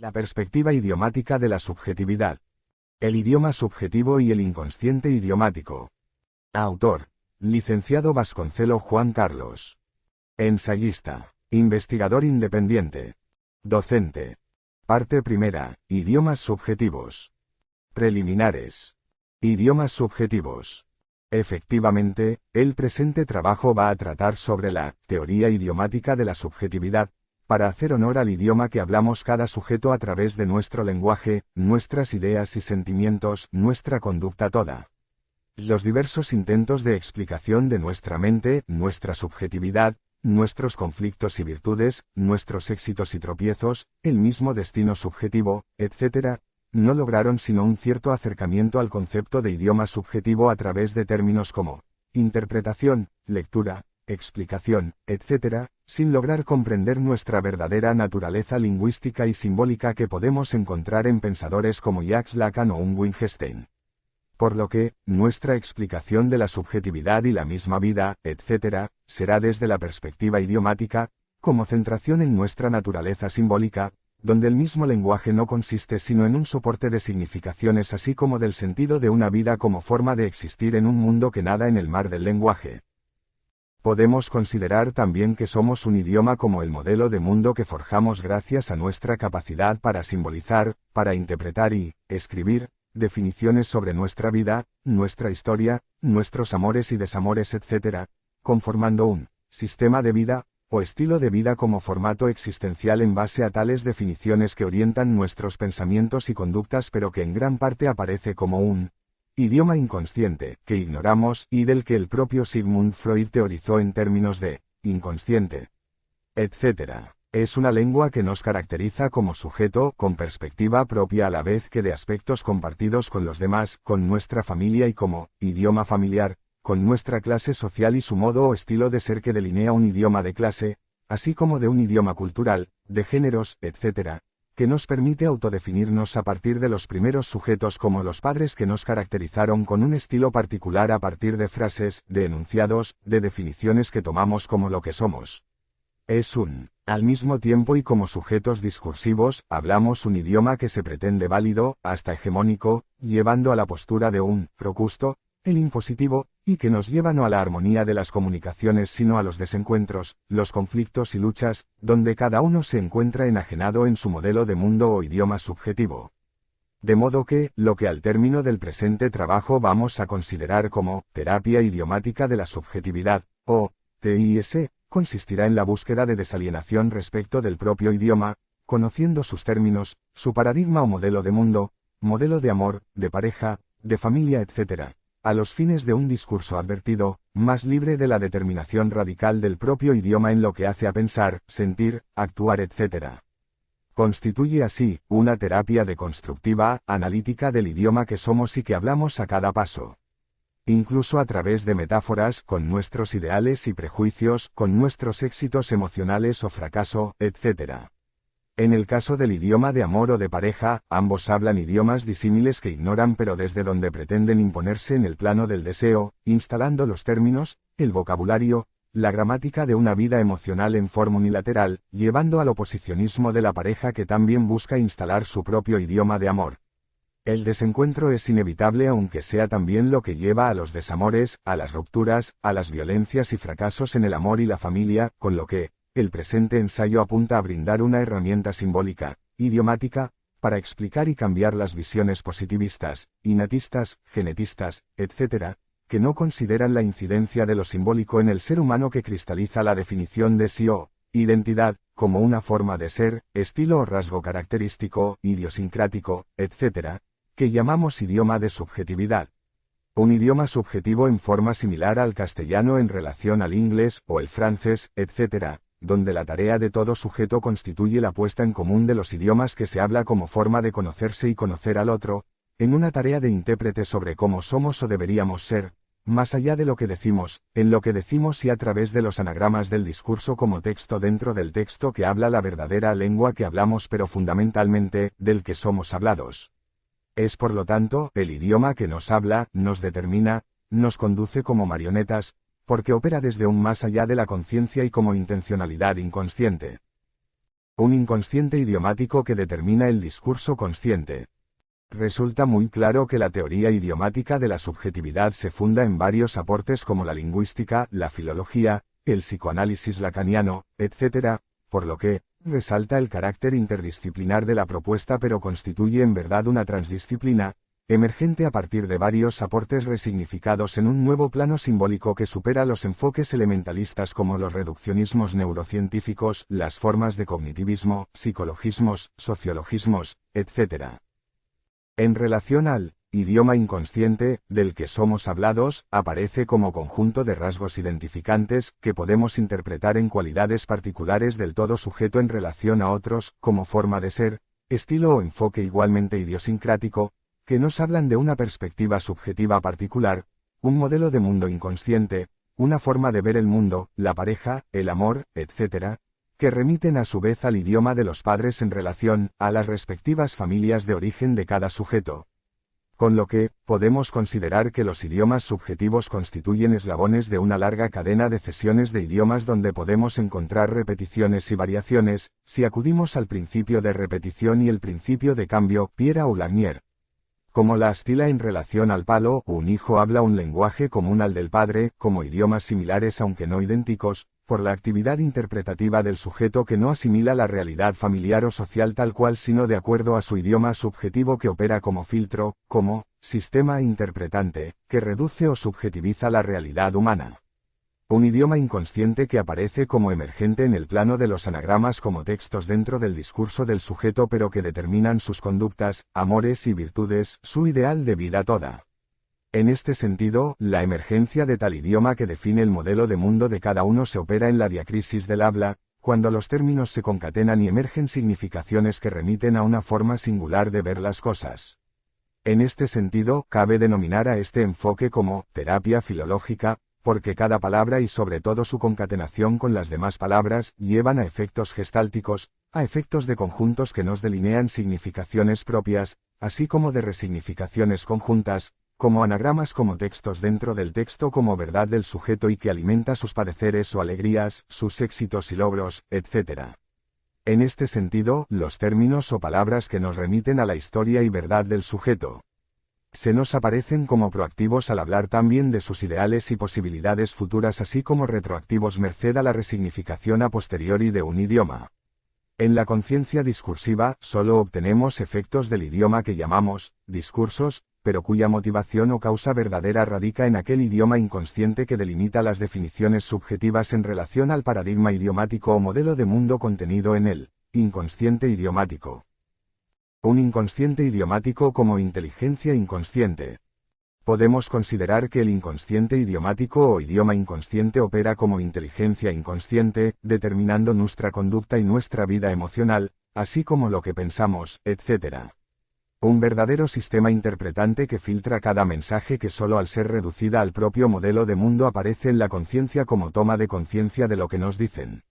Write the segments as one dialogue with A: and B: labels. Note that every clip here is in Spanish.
A: La perspectiva idiomática de la subjetividad. El idioma subjetivo y el inconsciente idiomático. Autor: Licenciado Vasconcelo Juan Carlos. Ensayista. Investigador independiente. Docente. Parte primera. Idiomas subjetivos. Preliminares. Idiomas subjetivos. Efectivamente, el presente trabajo va a tratar sobre la teoría idiomática de la subjetividad, para hacer honor al idioma que hablamos cada sujeto a través de nuestro lenguaje, nuestras ideas y sentimientos, nuestra conducta toda. Los diversos intentos de explicación de nuestra mente, nuestra subjetividad, nuestros conflictos y virtudes, nuestros éxitos y tropiezos, el mismo destino subjetivo, etc., no lograron sino un cierto acercamiento al concepto de idioma subjetivo a través de términos como interpretación, lectura, explicación, etc., sin lograr comprender nuestra verdadera naturaleza lingüística y simbólica que podemos encontrar en pensadores como Jacques Lacan o Wittgenstein. Por lo que, nuestra explicación de la subjetividad y la misma vida, etc., será desde la perspectiva idiomática, como centración en nuestra naturaleza simbólica, donde el mismo lenguaje no consiste sino en un soporte de significaciones así como del sentido de una vida como forma de existir en un mundo que nada en el mar del lenguaje. Podemos considerar también que somos un idioma como el modelo de mundo que forjamos gracias a nuestra capacidad para simbolizar, para interpretar y escribir definiciones sobre nuestra vida, nuestra historia, nuestros amores y desamores, etc., conformando un sistema de vida, o estilo de vida como formato existencial en base a tales definiciones que orientan nuestros pensamientos y conductas, pero que en gran parte aparece como un idioma inconsciente, que ignoramos y del que el propio Sigmund Freud teorizó en términos de inconsciente, etc. Es una lengua que nos caracteriza como sujeto, con perspectiva propia a la vez que de aspectos compartidos con los demás, con nuestra familia y como idioma familiar, con nuestra clase social y su modo o estilo de ser que delinea un idioma de clase, así como de un idioma cultural, de géneros, etc., que nos permite autodefinirnos a partir de los primeros sujetos como los padres que nos caracterizaron con un estilo particular a partir de frases, de enunciados, de definiciones que tomamos como lo que somos. Al mismo tiempo y como sujetos discursivos, hablamos un idioma que se pretende válido, hasta hegemónico, llevando a la postura de un procusto, el impositivo, y que nos lleva no a la armonía de las comunicaciones sino a los desencuentros, los conflictos y luchas, donde cada uno se encuentra enajenado en su modelo de mundo o idioma subjetivo. De modo que, lo que al término del presente trabajo vamos a considerar como terapia idiomática de la subjetividad, o TIS, consistirá en la búsqueda de desalienación respecto del propio idioma, conociendo sus términos, su paradigma o modelo de mundo, modelo de amor, de pareja, de familia, etc., a los fines de un discurso advertido, más libre de la determinación radical del propio idioma en lo que hace a pensar, sentir, actuar, etc. Constituye así, una terapia deconstructiva, analítica del idioma que somos y que hablamos a cada paso. Incluso a través de metáforas, con nuestros ideales y prejuicios, con nuestros éxitos emocionales o fracaso, etc. En el caso del idioma de amor o de pareja, ambos hablan idiomas disímiles que ignoran pero desde donde pretenden imponerse en el plano del deseo, instalando los términos, el vocabulario, la gramática de una vida emocional en forma unilateral, llevando al oposicionismo de la pareja que también busca instalar su propio idioma de amor. El desencuentro es inevitable aunque sea también lo que lleva a los desamores, a las rupturas, a las violencias y fracasos en el amor y la familia, con lo que el presente ensayo apunta a brindar una herramienta simbólica, idiomática, para explicar y cambiar las visiones positivistas, innatistas, genetistas, etc., que no consideran la incidencia de lo simbólico en el ser humano que cristaliza la definición de sí o identidad, como una forma de ser, estilo o rasgo característico, idiosincrático, etc., que llamamos idioma de subjetividad. Un idioma subjetivo en forma similar al castellano en relación al inglés o el francés, etc., donde la tarea de todo sujeto constituye la puesta en común de los idiomas que se habla como forma de conocerse y conocer al otro, en una tarea de intérprete sobre cómo somos o deberíamos ser, más allá de lo que decimos, en lo que decimos y a través de los anagramas del discurso como texto dentro del texto que habla la verdadera lengua que hablamos pero fundamentalmente, del que somos hablados. Es por lo tanto, el idioma que nos habla, nos determina, nos conduce como marionetas, porque opera desde un más allá de la conciencia y como intencionalidad inconsciente. Un inconsciente idiomático que determina el discurso consciente. Resulta muy claro que la teoría idiomática de la subjetividad se funda en varios aportes como la lingüística, la filología, el psicoanálisis lacaniano, etc., por lo que resalta el carácter interdisciplinar de la propuesta, pero constituye en verdad una transdisciplina, emergente a partir de varios aportes resignificados en un nuevo plano simbólico que supera los enfoques elementalistas como los reduccionismos neurocientíficos, las formas de cognitivismo, psicologismos, sociologismos, etc. En relación al idioma inconsciente, del que somos hablados, aparece como conjunto de rasgos identificantes, que podemos interpretar en cualidades particulares del todo sujeto en relación a otros, como forma de ser, estilo o enfoque igualmente idiosincrático, que nos hablan de una perspectiva subjetiva particular, un modelo de mundo inconsciente, una forma de ver el mundo, la pareja, el amor, etc., que remiten a su vez al idioma de los padres en relación a las respectivas familias de origen de cada sujeto. Con lo que, podemos considerar que los idiomas subjetivos constituyen eslabones de una larga cadena de cesiones de idiomas donde podemos encontrar repeticiones y variaciones, si acudimos al principio de repetición y el principio de cambio, Pierre ou Lanier. Como la astila en relación al palo, un hijo habla un lenguaje común al del padre, como idiomas similares aunque no idénticos, por la actividad interpretativa del sujeto que no asimila la realidad familiar o social tal cual sino de acuerdo a su idioma subjetivo que opera como filtro, como sistema interpretante, que reduce o subjetiviza la realidad humana. Un idioma inconsciente que aparece como emergente en el plano de los anagramas como textos dentro del discurso del sujeto pero que determinan sus conductas, amores y virtudes, su ideal de vida toda. En este sentido, la emergencia de tal idioma que define el modelo de mundo de cada uno se opera en la diacrisis del habla, cuando los términos se concatenan y emergen significaciones que remiten a una forma singular de ver las cosas. En este sentido, cabe denominar a este enfoque como terapia filológica, porque cada palabra y sobre todo su concatenación con las demás palabras llevan a efectos gestálticos, a efectos de conjuntos que nos delinean significaciones propias, así como de resignificaciones conjuntas, como anagramas como textos dentro del texto como verdad del sujeto y que alimenta sus padeceres o alegrías, sus éxitos y logros, etc. En este sentido, los términos o palabras que nos remiten a la historia y verdad del sujeto se nos aparecen como proactivos al hablar también de sus ideales y posibilidades futuras así como retroactivos merced a la resignificación a posteriori de un idioma. En la conciencia discursiva, solo obtenemos efectos del idioma que llamamos discursos, pero cuya motivación o causa verdadera radica en aquel idioma inconsciente que delimita las definiciones subjetivas en relación al paradigma idiomático o modelo de mundo contenido en el inconsciente idiomático. Un inconsciente idiomático como inteligencia inconsciente. Podemos considerar que el inconsciente idiomático o idioma inconsciente opera como inteligencia inconsciente, determinando nuestra conducta y nuestra vida emocional, así como lo que pensamos, etc. Un verdadero sistema interpretante que filtra cada mensaje que solo al ser reducida al propio modelo de mundo aparece en la conciencia como toma de conciencia de lo que nos dicen.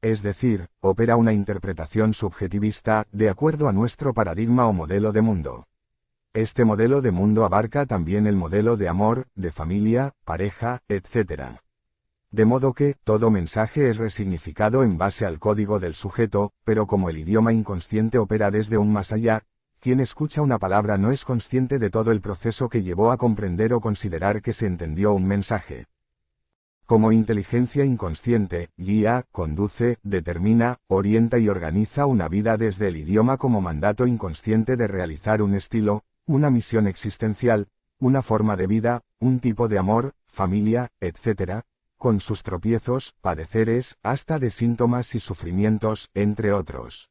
A: Es decir, opera una interpretación subjetivista, de acuerdo a nuestro paradigma o modelo de mundo. Este modelo de mundo abarca también el modelo de amor, de familia, pareja, etc. De modo que, todo mensaje es resignificado en base al código del sujeto, pero como el idioma inconsciente opera desde un más allá, quien escucha una palabra no es consciente de todo el proceso que llevó a comprender o considerar que se entendió un mensaje. Como inteligencia inconsciente, guía, conduce, determina, orienta y organiza una vida desde el idioma como mandato inconsciente de realizar un estilo, una misión existencial, una forma de vida, un tipo de amor, familia, etc., con sus tropiezos, padeceres, hasta de síntomas y sufrimientos, entre otros.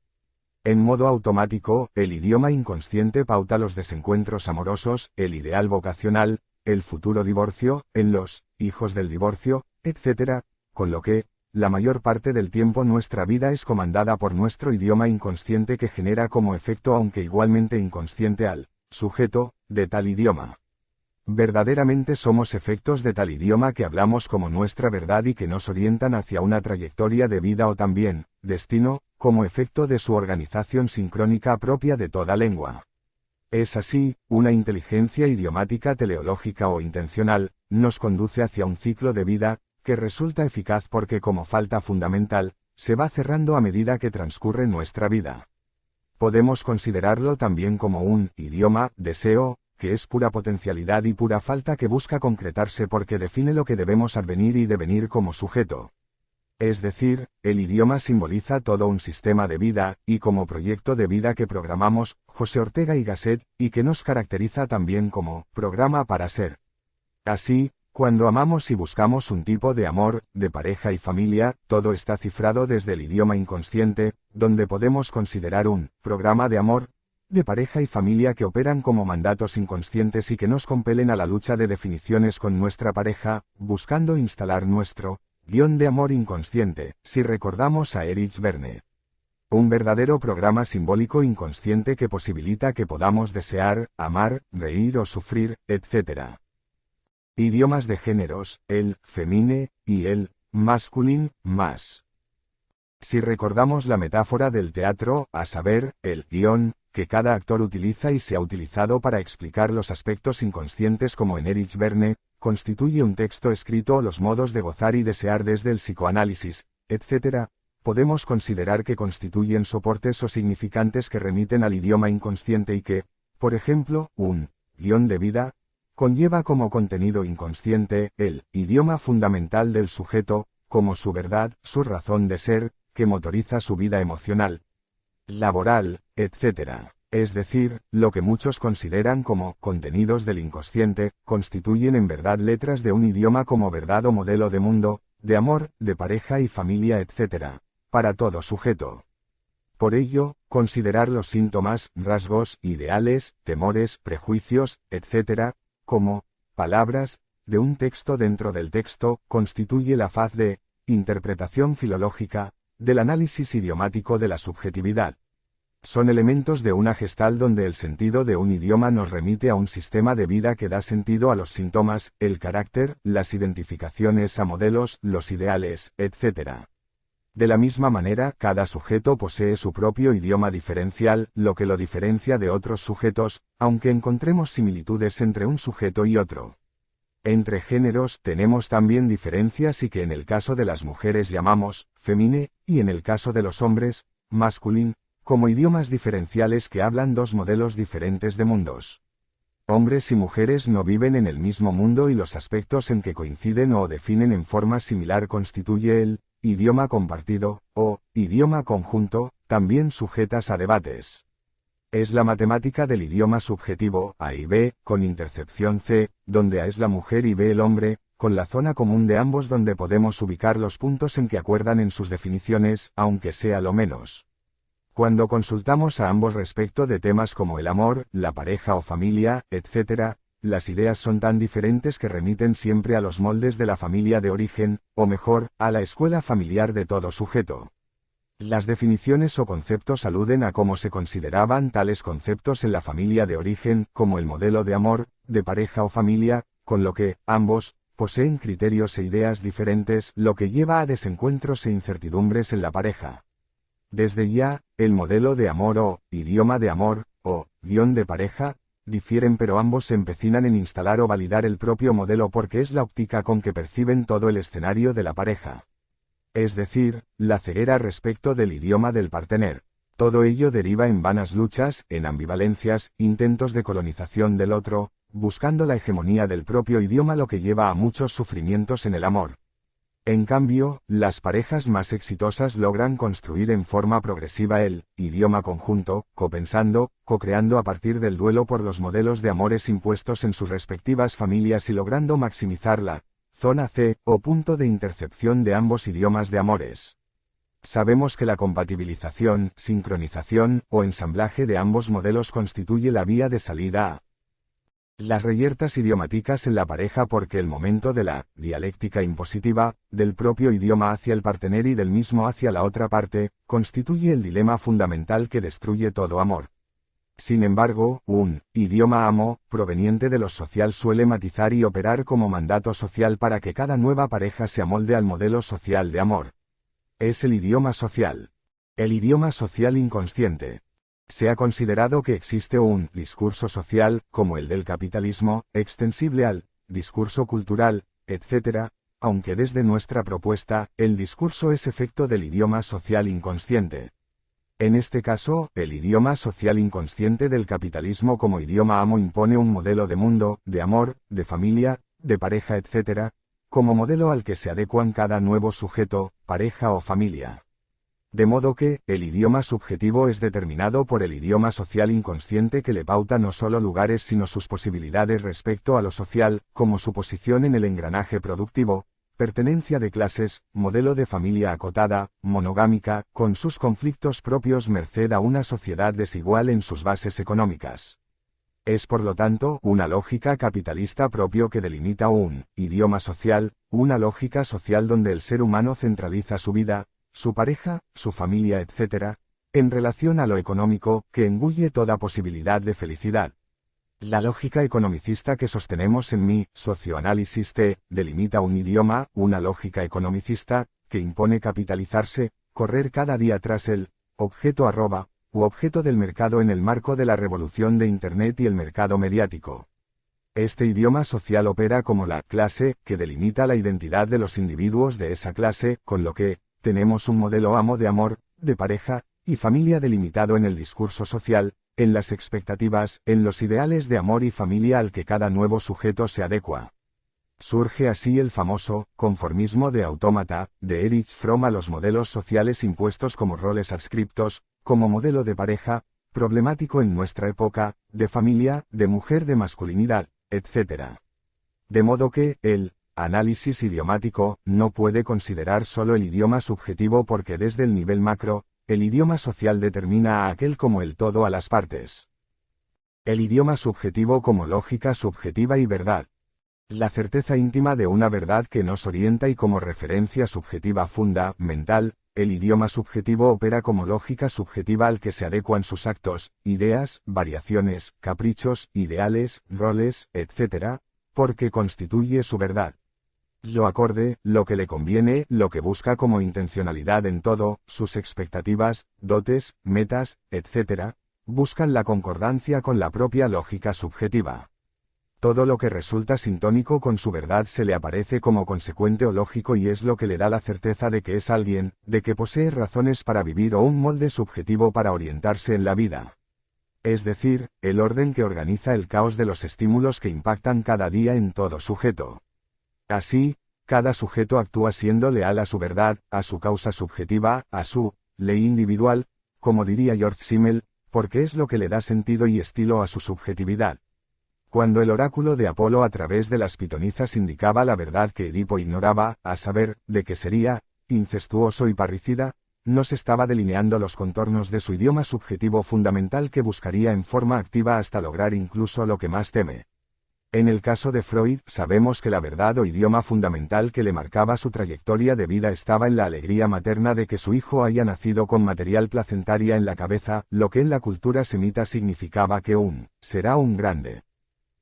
A: En modo automático, el idioma inconsciente pauta los desencuentros amorosos, el ideal vocacional, el futuro divorcio, en los hijos del divorcio, etc., con lo que, la mayor parte del tiempo nuestra vida es comandada por nuestro idioma inconsciente que genera como efecto aunque igualmente inconsciente al sujeto de tal idioma. Verdaderamente somos efectos de tal idioma que hablamos como nuestra verdad y que nos orientan hacia una trayectoria de vida o también, destino, como efecto de su organización sincrónica propia de toda lengua. Es así, una inteligencia idiomática teleológica o intencional, nos conduce hacia un ciclo de vida, que resulta eficaz porque como falta fundamental, se va cerrando a medida que transcurre nuestra vida. Podemos considerarlo también como un idioma, deseo, que es pura potencialidad y pura falta que busca concretarse porque define lo que debemos advenir y devenir como sujeto. Es decir, el idioma simboliza todo un sistema de vida, y como proyecto de vida que programamos, José Ortega y Gasset, y que nos caracteriza también como programa para ser. Así, cuando amamos y buscamos un tipo de amor, de pareja y familia, todo está cifrado desde el idioma inconsciente, donde podemos considerar un programa de amor, de pareja y familia que operan como mandatos inconscientes y que nos compelen a la lucha de definiciones con nuestra pareja, buscando instalar nuestro guión de amor inconsciente, si recordamos a Erich Verne. Un verdadero programa simbólico inconsciente que posibilita que podamos desear, amar, reír o sufrir, etc. Idiomas de géneros, el femine y el masculin, más. Si recordamos la metáfora del teatro, a saber, el guión, que cada actor utiliza y se ha utilizado para explicar los aspectos inconscientes como en Erich Verne, constituye un texto escrito o los modos de gozar y desear desde el psicoanálisis, etc., podemos considerar que constituyen soportes o significantes que remiten al idioma inconsciente y que, por ejemplo, un guión de vida, conlleva como contenido inconsciente el idioma fundamental del sujeto, como su verdad, su razón de ser, que motoriza su vida emocional, laboral, etc. Es decir, lo que muchos consideran como contenidos del inconsciente, constituyen en verdad letras de un idioma como verdad o modelo de mundo, de amor, de pareja y familia, etc. para todo sujeto. Por ello, considerar los síntomas, rasgos, ideales, temores, prejuicios, etc., como palabras de un texto dentro del texto, constituye la faz de interpretación filológica del análisis idiomático de la subjetividad. Son elementos de una gestal donde el sentido de un idioma nos remite a un sistema de vida que da sentido a los síntomas, el carácter, las identificaciones a modelos, los ideales, etc. De la misma manera, cada sujeto posee su propio idioma diferencial, lo que lo diferencia de otros sujetos, aunque encontremos similitudes entre un sujeto y otro. Entre géneros tenemos también diferencias y que en el caso de las mujeres llamamos femine, y en el caso de los hombres, masculin, como idiomas diferenciales que hablan dos modelos diferentes de mundos. Hombres y mujeres no viven en el mismo mundo y los aspectos en que coinciden o definen en forma similar constituye el idioma compartido, o idioma conjunto, también sujetas a debates. Es la matemática del idioma subjetivo, A y B, con intercepción C, donde A es la mujer y B el hombre, con la zona común de ambos donde podemos ubicar los puntos en que acuerdan en sus definiciones, aunque sea lo menos. Cuando consultamos a ambos respecto de temas como el amor, la pareja o familia, etc., las ideas son tan diferentes que remiten siempre a los moldes de la familia de origen, o mejor, a la escuela familiar de todo sujeto. Las definiciones o conceptos aluden a cómo se consideraban tales conceptos en la familia de origen, como el modelo de amor, de pareja o familia, con lo que, ambos, poseen criterios e ideas diferentes, lo que lleva a desencuentros e incertidumbres en la pareja. Desde ya, el modelo de amor o idioma de amor, o guión de pareja, difieren pero ambos se empecinan en instalar o validar el propio modelo porque es la óptica con que perciben todo el escenario de la pareja. Es decir, la ceguera respecto del idioma del partener. Todo ello deriva en vanas luchas, en ambivalencias, intentos de colonización del otro, buscando la hegemonía del propio idioma, lo que lleva a muchos sufrimientos en el amor. En cambio, las parejas más exitosas logran construir en forma progresiva el idioma conjunto, copensando, co-creando a partir del duelo por los modelos de amores impuestos en sus respectivas familias y logrando maximizar la zona C, o punto de intercepción de ambos idiomas de amores. Sabemos que la compatibilización, sincronización o ensamblaje de ambos modelos constituye la vía de salida a las reyertas idiomáticas en la pareja porque el momento de la dialéctica impositiva, del propio idioma hacia el partener y del mismo hacia la otra parte, constituye el dilema fundamental que destruye todo amor. Sin embargo, un idioma amo, proveniente de lo social suele matizar y operar como mandato social para que cada nueva pareja se amolde al modelo social de amor. Es el idioma social. El idioma social inconsciente. Se ha considerado que existe un discurso social, como el del capitalismo, extensible al discurso cultural, etc., aunque desde nuestra propuesta, el discurso es efecto del idioma social inconsciente. En este caso, el idioma social inconsciente del capitalismo como idioma amo impone un modelo de mundo, de amor, de familia, de pareja, etc., como modelo al que se adecuan cada nuevo sujeto, pareja o familia. De modo que, el idioma subjetivo es determinado por el idioma social inconsciente que le pauta no solo lugares sino sus posibilidades respecto a lo social, como su posición en el engranaje productivo, pertenencia de clases, modelo de familia acotada, monogámica, con sus conflictos propios merced a una sociedad desigual en sus bases económicas. Es por lo tanto, una lógica capitalista propio que delimita un idioma social, una lógica social donde el ser humano centraliza su vida, su pareja, su familia, etc., en relación a lo económico, que engulle toda posibilidad de felicidad. La lógica economicista que sostenemos en mi socioanálisis delimita un idioma, una lógica economicista, que impone capitalizarse, correr cada día tras el objeto u objeto del mercado en el marco de la revolución de Internet y el mercado mediático. Este idioma social opera como la clase, que delimita la identidad de los individuos de esa clase, con lo que tenemos un modelo amo de amor, de pareja y familia delimitado en el discurso social, en las expectativas, en los ideales de amor y familia al que cada nuevo sujeto se adecua. Surge así el famoso conformismo de autómata, de Erich Fromm a los modelos sociales impuestos como roles adscriptos, como modelo de pareja, problemático en nuestra época, de familia, de mujer, de masculinidad, etc. De modo que, el análisis idiomático no puede considerar solo el idioma subjetivo porque desde el nivel macro, el idioma social determina a aquel como el todo a las partes. El idioma subjetivo como lógica subjetiva y verdad. La certeza íntima de una verdad que nos orienta y como referencia subjetiva fundamental, el idioma subjetivo opera como lógica subjetiva al que se adecuan sus actos, ideas, variaciones, caprichos, ideales, roles, etc., porque constituye su verdad. Lo acorde, lo que le conviene, lo que busca como intencionalidad en todo, sus expectativas, dotes, metas, etc., buscan la concordancia con la propia lógica subjetiva. Todo lo que resulta sintónico con su verdad se le aparece como consecuente o lógico y es lo que le da la certeza de que es alguien, de que posee razones para vivir o un molde subjetivo para orientarse en la vida. Es decir, el orden que organiza el caos de los estímulos que impactan cada día en todo sujeto. Así, cada sujeto actúa siendo leal a su verdad, a su causa subjetiva, a su ley individual, como diría George Simmel, porque es lo que le da sentido y estilo a su subjetividad. Cuando el oráculo de Apolo a través de las pitonizas indicaba la verdad que Edipo ignoraba, a saber, de que sería incestuoso y parricida, no se estaba delineando los contornos de su idioma subjetivo fundamental que buscaría en forma activa hasta lograr incluso lo que más teme. En el caso de Freud, sabemos que la verdad o idioma fundamental que le marcaba su trayectoria de vida estaba en la alegría materna de que su hijo haya nacido con material placentaria en la cabeza, lo que en la cultura semita significaba que será un grande.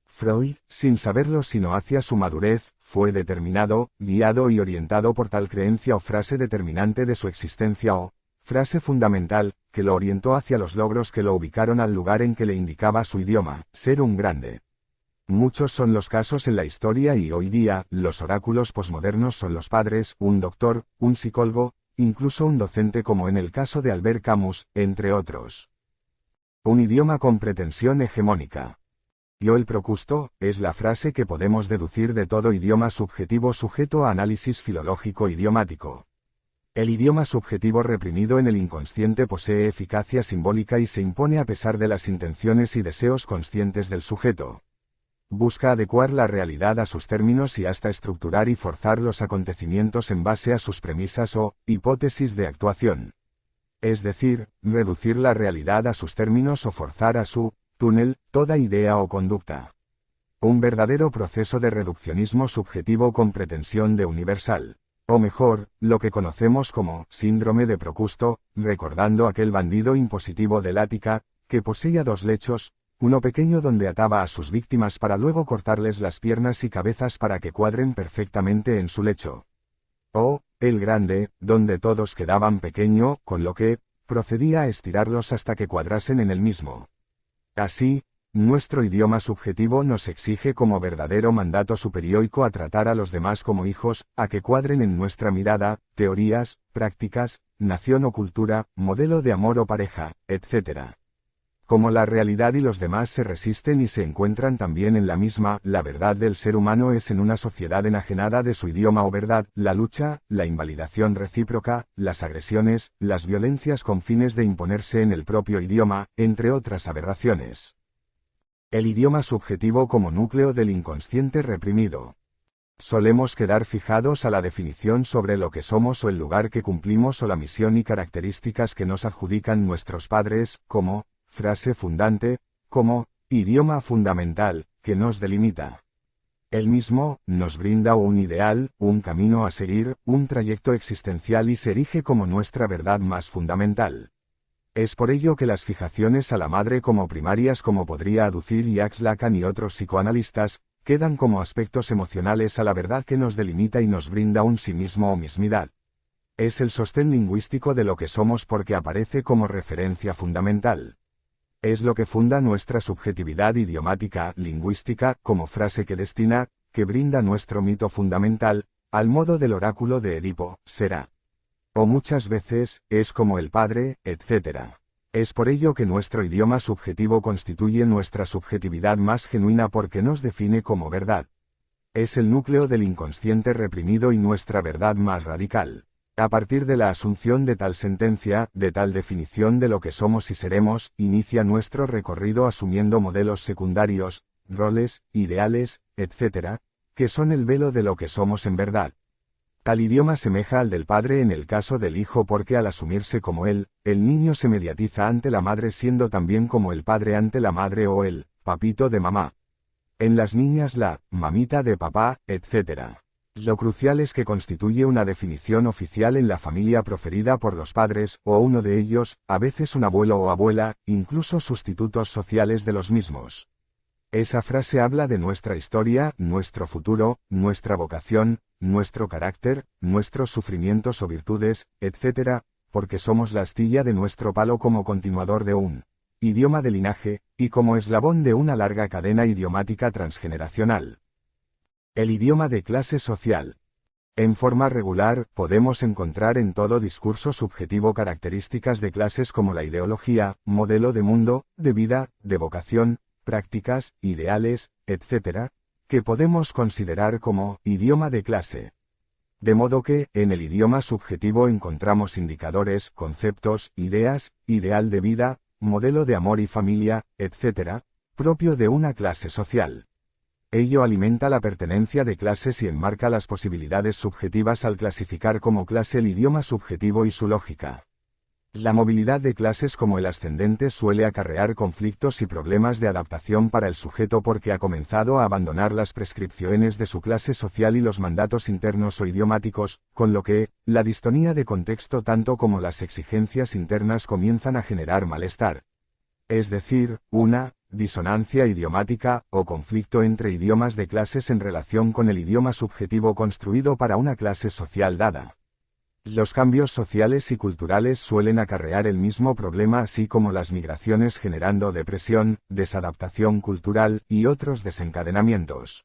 A: Freud, sin saberlo sino hacia su madurez, fue determinado, guiado y orientado por tal creencia o frase determinante de su existencia o frase fundamental, que lo orientó hacia los logros que lo ubicaron al lugar en que le indicaba su idioma, ser un grande. Muchos son los casos en la historia y hoy día, los oráculos posmodernos son los padres, un doctor, un psicólogo, incluso un docente como en el caso de Albert Camus, entre otros. Un idioma con pretensión hegemónica. Yo el procusto, es la frase que podemos deducir de todo idioma subjetivo sujeto a análisis filológico idiomático. El idioma subjetivo reprimido en el inconsciente posee eficacia simbólica y se impone a pesar de las intenciones y deseos conscientes del sujeto. Busca adecuar la realidad a sus términos y hasta estructurar y forzar los acontecimientos en base a sus premisas o hipótesis de actuación. Es decir, reducir la realidad a sus términos o forzar a su túnel toda idea o conducta. Un verdadero proceso de reduccionismo subjetivo con pretensión de universal. O mejor, lo que conocemos como síndrome de Procusto, recordando aquel bandido impositivo del Ática, que poseía dos lechos, uno pequeño donde ataba a sus víctimas para luego cortarles las piernas y cabezas para que cuadren perfectamente en su lecho. O, el grande, donde todos quedaban pequeño, con lo que procedía a estirarlos hasta que cuadrasen en el mismo. Así, Nuestro idioma subjetivo nos exige como verdadero mandato superioico a tratar a los demás como hijos, a que cuadren en nuestra mirada, teorías, prácticas, nación o cultura, modelo de amor o pareja, etc. Como la realidad y los demás se resisten y se encuentran también en la misma, la verdad del ser humano es en una sociedad enajenada de su idioma o verdad, la lucha, la invalidación recíproca, las agresiones, las violencias con fines de imponerse en el propio idioma, entre otras aberraciones. El idioma subjetivo como núcleo del inconsciente reprimido. Solemos quedar fijados a la definición sobre lo que somos o el lugar que cumplimos o la misión y características que nos adjudican nuestros padres, como frase fundante, como idioma fundamental, que nos delimita. El mismo nos brinda un ideal, un camino a seguir, un trayecto existencial y se erige como nuestra verdad más fundamental. Es por ello que las fijaciones a la madre como primarias, como podría aducir Jacques Lacan y otros psicoanalistas, quedan como aspectos emocionales a la verdad que nos delimita y nos brinda un sí mismo o mismidad. Es el sostén lingüístico de lo que somos porque aparece como referencia fundamental. Es lo que funda nuestra subjetividad idiomática, lingüística, como frase que destina, que brinda nuestro mito fundamental, al modo del oráculo de Edipo, será. O muchas veces, es como el padre, etc. Es por ello que nuestro idioma subjetivo constituye nuestra subjetividad más genuina porque nos define como verdad. Es el núcleo del inconsciente reprimido y nuestra verdad más radical. A partir de la asunción de tal sentencia, de tal definición de lo que somos y seremos, inicia nuestro recorrido asumiendo modelos secundarios, roles, ideales, etc., que son el velo de lo que somos en verdad. Tal idioma semeja al del padre en el caso del hijo porque al asumirse como él, el niño se mediatiza ante la madre siendo también como el padre ante la madre o el papito de mamá. En las niñas la mamita de papá, etc. Lo crucial es que constituye una definición oficial en la familia proferida por los padres, o uno de ellos, a veces un abuelo o abuela, incluso sustitutos sociales de los mismos. Esa frase habla de nuestra historia, nuestro futuro, nuestra vocación, nuestro carácter, nuestros sufrimientos o virtudes, etc., porque somos la astilla de nuestro palo como continuador de un idioma de linaje, y como eslabón de una larga cadena idiomática transgeneracional. El idioma de clase social. En forma regular, podemos encontrar en todo discurso subjetivo características de clases como la ideología, modelo de mundo, de vida, de vocación, prácticas, ideales, etc., que podemos considerar como idioma de clase. De modo que, en el idioma subjetivo encontramos indicadores, conceptos, ideas, ideal de vida, modelo de amor y familia, etc., propio de una clase social. Ello alimenta la pertenencia de clases y enmarca las posibilidades subjetivas al clasificar como clase el idioma subjetivo y su lógica. La movilidad de clases como el ascendente suele acarrear conflictos y problemas de adaptación para el sujeto porque ha comenzado a abandonar las prescripciones de su clase social y los mandatos internos o idiomáticos, con lo que, la distonía de contexto tanto como las exigencias internas comienzan a generar malestar. Es decir, una disonancia idiomática, o conflicto entre idiomas de clases en relación con el idioma subjetivo construido para una clase social dada. Los cambios sociales y culturales suelen acarrear el mismo problema así como las migraciones generando depresión, desadaptación cultural y otros desencadenamientos.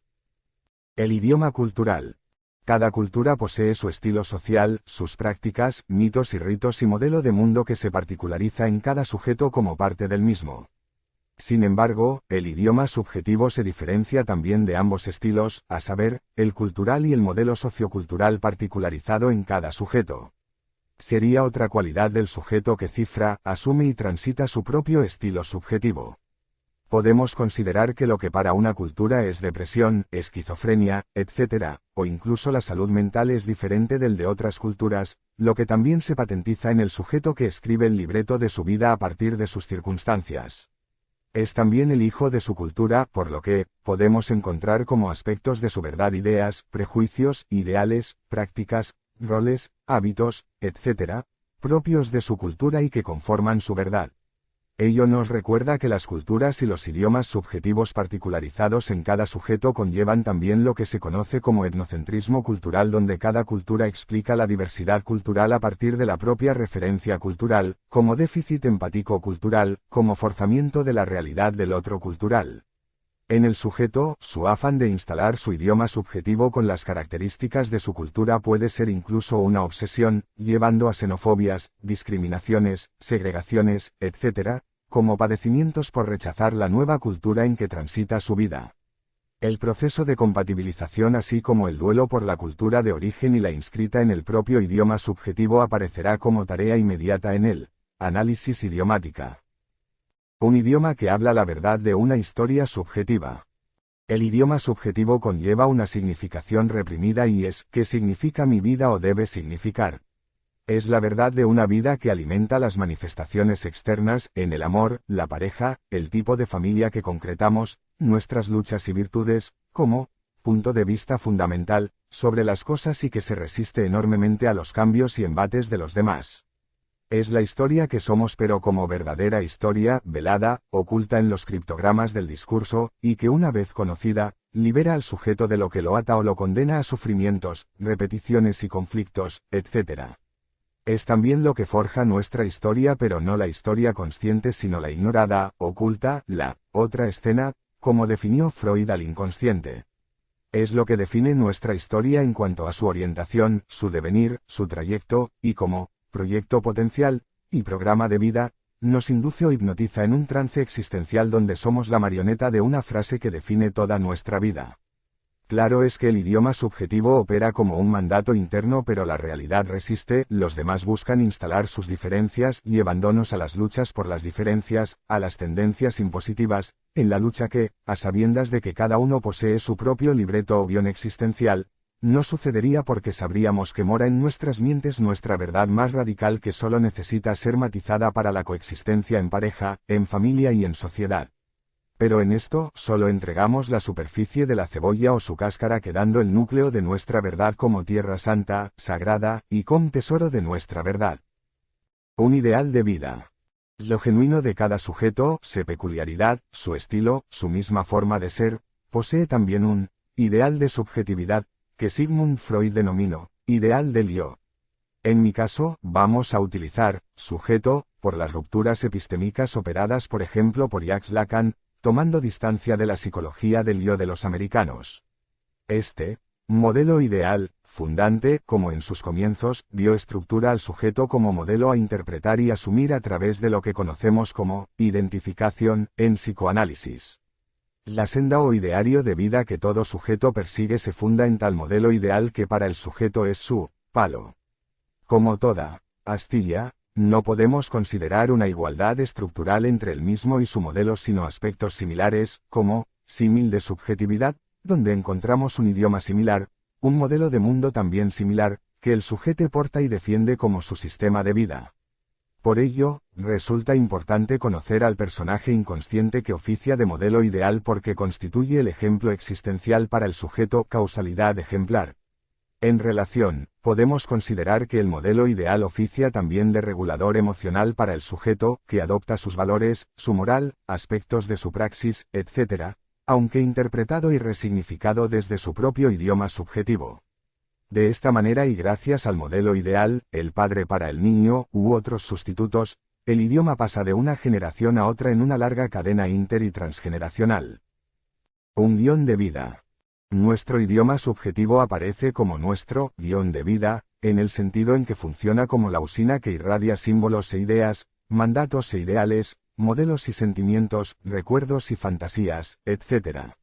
A: El idioma cultural. Cada cultura posee su estilo social, sus prácticas, mitos y ritos y modelo de mundo que se particulariza en cada sujeto como parte del mismo. Sin embargo, el idioma subjetivo se diferencia también de ambos estilos, a saber, el cultural y el modelo sociocultural particularizado en cada sujeto. Sería otra cualidad del sujeto que cifra, asume y transita su propio estilo subjetivo. Podemos considerar que lo que para una cultura es depresión, esquizofrenia, etc., o incluso la salud mental es diferente del de otras culturas, lo que también se patentiza en el sujeto que escribe el libreto de su vida a partir de sus circunstancias. Es también el hijo de su cultura, por lo que, podemos encontrar como aspectos de su verdad ideas, prejuicios, ideales, prácticas, roles, hábitos, etc., propios de su cultura y que conforman su verdad. Ello nos recuerda que las culturas y los idiomas subjetivos particularizados en cada sujeto conllevan también lo que se conoce como etnocentrismo cultural, donde cada cultura explica la diversidad cultural a partir de la propia referencia cultural, como déficit empático cultural, como forzamiento de la realidad del otro cultural. En el sujeto, su afán de instalar su idioma subjetivo con las características de su cultura puede ser incluso una obsesión, llevando a xenofobias, discriminaciones, segregaciones, etc., como padecimientos por rechazar la nueva cultura en que transita su vida. El proceso de compatibilización, así como el duelo por la cultura de origen y la inscrita en el propio idioma subjetivo, aparecerá como tarea inmediata en el análisis idiomática. Un idioma que habla la verdad de una historia subjetiva. El idioma subjetivo conlleva una significación reprimida y es ¿qué significa mi vida o debe significar? Es la verdad de una vida que alimenta las manifestaciones externas, en el amor, la pareja, el tipo de familia que concretamos, nuestras luchas y virtudes, como punto de vista fundamental, sobre las cosas y que se resiste enormemente a los cambios y embates de los demás. Es la historia que somos, pero como verdadera historia, velada, oculta en los criptogramas del discurso, y que una vez conocida, libera al sujeto de lo que lo ata o lo condena a sufrimientos, repeticiones y conflictos, etc. Es también lo que forja nuestra historia, pero no la historia consciente sino la ignorada, oculta, la otra escena, como definió Freud al inconsciente. Es lo que define nuestra historia en cuanto a su orientación, su devenir, su trayecto, y como proyecto potencial, y programa de vida, nos induce o hipnotiza en un trance existencial donde somos la marioneta de una frase que define toda nuestra vida. Claro es que el idioma subjetivo opera como un mandato interno, pero la realidad resiste, los demás buscan instalar sus diferencias, llevándonos a las luchas por las diferencias, a las tendencias impositivas, en la lucha que, a sabiendas de que cada uno posee su propio libreto o guión existencial, no sucedería porque sabríamos que mora en nuestras mentes nuestra verdad más radical que solo necesita ser matizada para la coexistencia en pareja, en familia y en sociedad. Pero en esto, solo entregamos la superficie de la cebolla o su cáscara, quedando el núcleo de nuestra verdad como tierra santa, sagrada, y como tesoro de nuestra verdad. Un ideal de vida. Lo genuino de cada sujeto, su peculiaridad, su estilo, su misma forma de ser, posee también un ideal de subjetividad, que Sigmund Freud denominó ideal del yo. En mi caso, vamos a utilizar sujeto, por las rupturas epistémicas operadas por ejemplo por Jacques Lacan, tomando distancia de la psicología del yo de los americanos. Este modelo ideal, fundante, como en sus comienzos, dio estructura al sujeto como modelo a interpretar y asumir a través de lo que conocemos como identificación en psicoanálisis. La senda o ideario de vida que todo sujeto persigue se funda en tal modelo ideal que para el sujeto es su palo. Como toda astilla, no podemos considerar una igualdad estructural entre el mismo y su modelo, sino aspectos similares, como símil de subjetividad, donde encontramos un idioma similar, un modelo de mundo también similar, que el sujeto porta y defiende como su sistema de vida. Por ello, resulta importante conocer al personaje inconsciente que oficia de modelo ideal porque constituye el ejemplo existencial para el sujeto, causalidad ejemplar. En relación, podemos considerar que el modelo ideal oficia también de regulador emocional para el sujeto, que adopta sus valores, su moral, aspectos de su praxis, etc., aunque interpretado y resignificado desde su propio idioma subjetivo. De esta manera y gracias al modelo ideal, el padre para el niño, u otros sustitutos, el idioma pasa de una generación a otra en una larga cadena inter y transgeneracional. Un guión de vida. Nuestro idioma subjetivo aparece como nuestro guión de vida, en el sentido en que funciona como la usina que irradia símbolos e ideas, mandatos e ideales, modelos y sentimientos, recuerdos y fantasías, etc.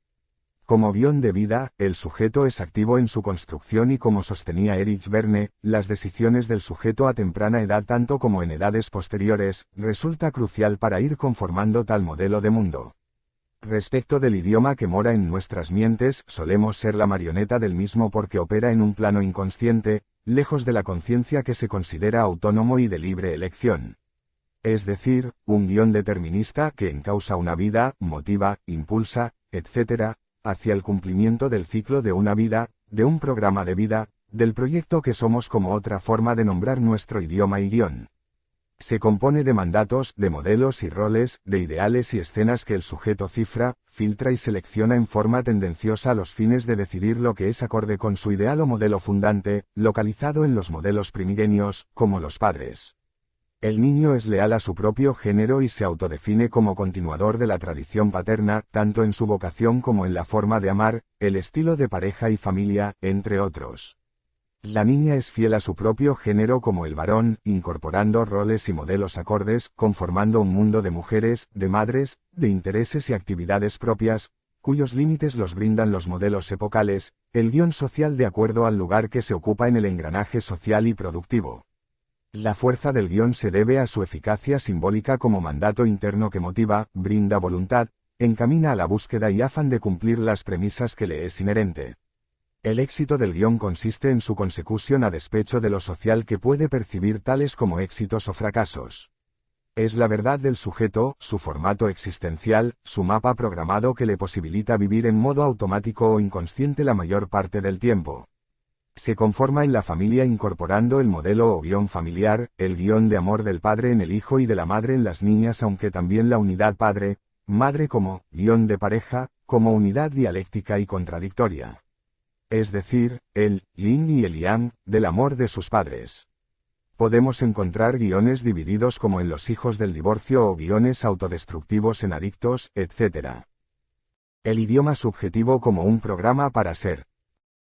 A: Como guión de vida, el sujeto es activo en su construcción y, como sostenía Erich Verne, las decisiones del sujeto a temprana edad tanto como en edades posteriores, resulta crucial para ir conformando tal modelo de mundo. Respecto del idioma que mora en nuestras mentes, solemos ser la marioneta del mismo porque opera en un plano inconsciente, lejos de la conciencia que se considera autónomo y de libre elección. Es decir, un guión determinista que encausa una vida, motiva, impulsa, etc., hacia el cumplimiento del ciclo de una vida, de un programa de vida, del proyecto que somos, como otra forma de nombrar nuestro idioma y guión. Se compone de mandatos, de modelos y roles, de ideales y escenas que el sujeto cifra, filtra y selecciona en forma tendenciosa a los fines de decidir lo que es acorde con su ideal o modelo fundante, localizado en los modelos primigenios, como los padres. El niño es leal a su propio género y se autodefine como continuador de la tradición paterna, tanto en su vocación como en la forma de amar, el estilo de pareja y familia, entre otros. La niña es fiel a su propio género como el varón, incorporando roles y modelos acordes, conformando un mundo de mujeres, de madres, de intereses y actividades propias, cuyos límites los brindan los modelos epocales, el guión social de acuerdo al lugar que se ocupa en el engranaje social y productivo. La fuerza del guión se debe a su eficacia simbólica como mandato interno que motiva, brinda voluntad, encamina a la búsqueda y afán de cumplir las premisas que le es inherente. El éxito del guión consiste en su consecución a despecho de lo social que puede percibir tales como éxitos o fracasos. Es la verdad del sujeto, su formato existencial, su mapa programado que le posibilita vivir en modo automático o inconsciente la mayor parte del tiempo. Se conforma en la familia incorporando el modelo o guión familiar, el guión de amor del padre en el hijo y de la madre en las niñas, aunque también la unidad padre-madre como guión de pareja, como unidad dialéctica y contradictoria. Es decir, el yin y el yang, del amor de sus padres. Podemos encontrar guiones divididos como en los hijos del divorcio o guiones autodestructivos en adictos, etc. El idioma subjetivo como un programa para ser.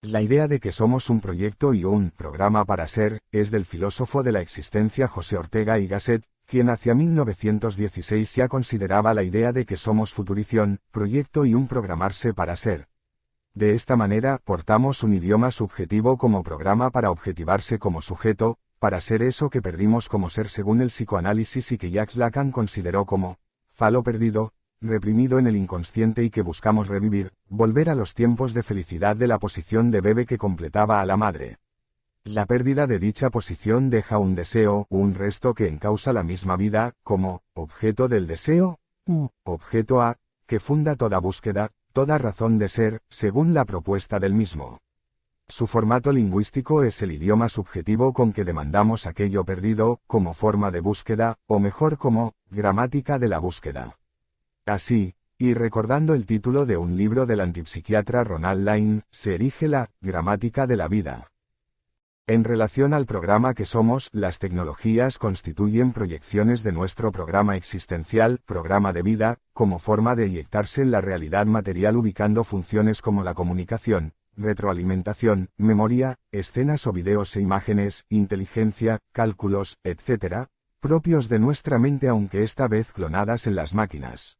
A: La idea de que somos un proyecto y un programa para ser, es del filósofo de la existencia José Ortega y Gasset, quien hacia 1916 ya consideraba la idea de que somos futurición, proyecto y un programarse para ser. De esta manera, portamos un idioma subjetivo como programa para objetivarse como sujeto, para ser eso que perdimos como ser según el psicoanálisis y que Jacques Lacan consideró como falo perdido, reprimido en el inconsciente y que buscamos revivir, volver a los tiempos de felicidad de la posición de bebé que completaba a la madre. La pérdida de dicha posición deja un deseo, un resto que encausa la misma vida, como objeto del deseo, objeto a, que funda toda búsqueda, toda razón de ser, según la propuesta del mismo. Su formato lingüístico es el idioma subjetivo con que demandamos aquello perdido, como forma de búsqueda, o mejor como gramática de la búsqueda. Así, y recordando el título de un libro del antipsiquiatra Ronald Lane, se erige la gramática de la vida. En relación al programa que somos, las tecnologías constituyen proyecciones de nuestro programa existencial, programa de vida, como forma de eyectarse en la realidad material ubicando funciones como la comunicación, retroalimentación, memoria, escenas o videos e imágenes, inteligencia, cálculos, etc., propios de nuestra mente aunque esta vez clonadas en las máquinas.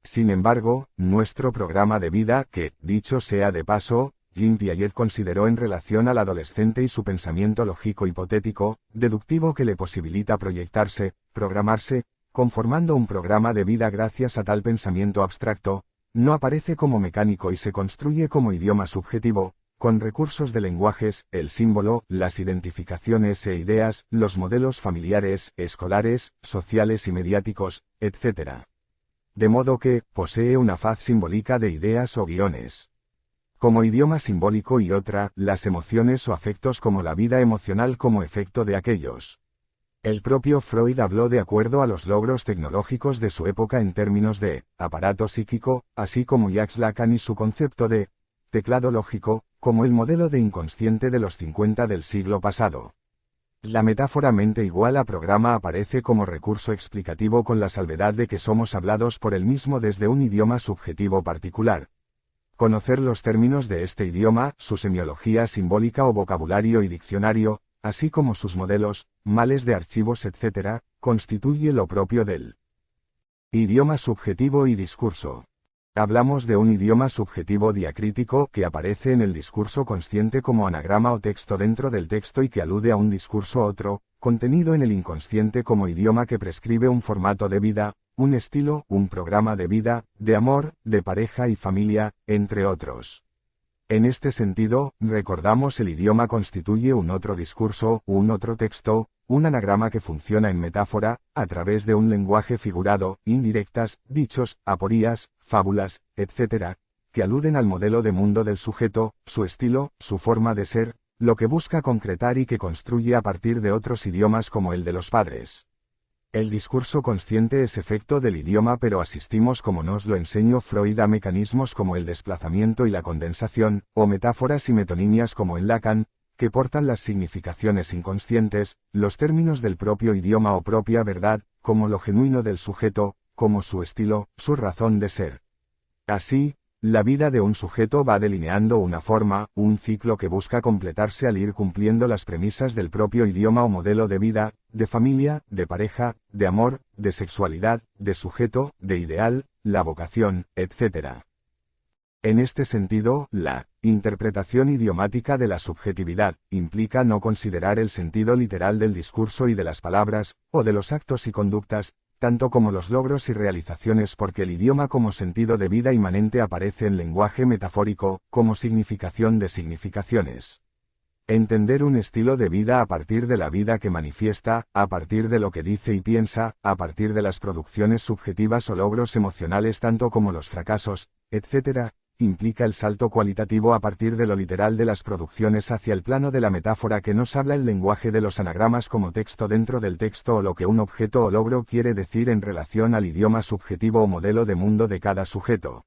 A: Sin embargo, nuestro programa de vida, que, dicho sea de paso, Jean Piaget consideró en relación al adolescente y su pensamiento lógico hipotético, deductivo que le posibilita proyectarse, programarse, conformando un programa de vida gracias a tal pensamiento abstracto, no aparece como mecánico y se construye como idioma subjetivo, con recursos de lenguajes, el símbolo, las identificaciones e ideas, los modelos familiares, escolares, sociales y mediáticos, etc. De modo que, posee una faz simbólica de ideas o guiones. Como idioma simbólico y otra, las emociones o afectos como la vida emocional como efecto de aquellos. El propio Freud habló de acuerdo a los logros tecnológicos de su época en términos de aparato psíquico, así como Jacques Lacan y su concepto de teclado lógico, como el modelo de inconsciente de los 50 del siglo pasado. La metáfora mente igual a programa aparece como recurso explicativo con la salvedad de que somos hablados por el mismo desde un idioma subjetivo particular. Conocer los términos de este idioma, su semiología simbólica o vocabulario y diccionario, así como sus modelos, males de archivos etc., constituye lo propio del idioma subjetivo y discurso. Hablamos de un idioma subjetivo diacrítico que aparece en el discurso consciente como anagrama o texto dentro del texto y que alude a un discurso otro, contenido en el inconsciente como idioma que prescribe un formato de vida, un estilo, un programa de vida, de amor, de pareja y familia, entre otros. En este sentido, recordamos el idioma constituye un otro discurso, un otro texto, un anagrama que funciona en metáfora, a través de un lenguaje figurado, indirectas, dichos, aporías, fábulas, etc., que aluden al modelo de mundo del sujeto, su estilo, su forma de ser, lo que busca concretar y que construye a partir de otros idiomas como el de los padres. El discurso consciente es efecto del idioma, pero asistimos, como nos lo enseñó Freud, a mecanismos como el desplazamiento y la condensación, o metáforas y metonimias como en Lacan, que portan las significaciones inconscientes, los términos del propio idioma o propia verdad, como lo genuino del sujeto, como su estilo, su razón de ser. Así, la vida de un sujeto va delineando una forma, un ciclo que busca completarse al ir cumpliendo las premisas del propio idioma o modelo de vida, de familia, de pareja, de amor, de sexualidad, de sujeto, de ideal, la vocación, etc. En este sentido, la interpretación idiomática de la subjetividad implica no considerar el sentido literal del discurso y de las palabras, o de los actos y conductas, tanto como los logros y realizaciones, porque el idioma como sentido de vida inmanente aparece en lenguaje metafórico, como significación de significaciones. Entender un estilo de vida a partir de la vida que manifiesta, a partir de lo que dice y piensa, a partir de las producciones subjetivas o logros emocionales tanto como los fracasos, etc., implica el salto cualitativo a partir de lo literal de las producciones hacia el plano de la metáfora que nos habla el lenguaje de los anagramas como texto dentro del texto o lo que un objeto o logro quiere decir en relación al idioma subjetivo o modelo de mundo de cada sujeto.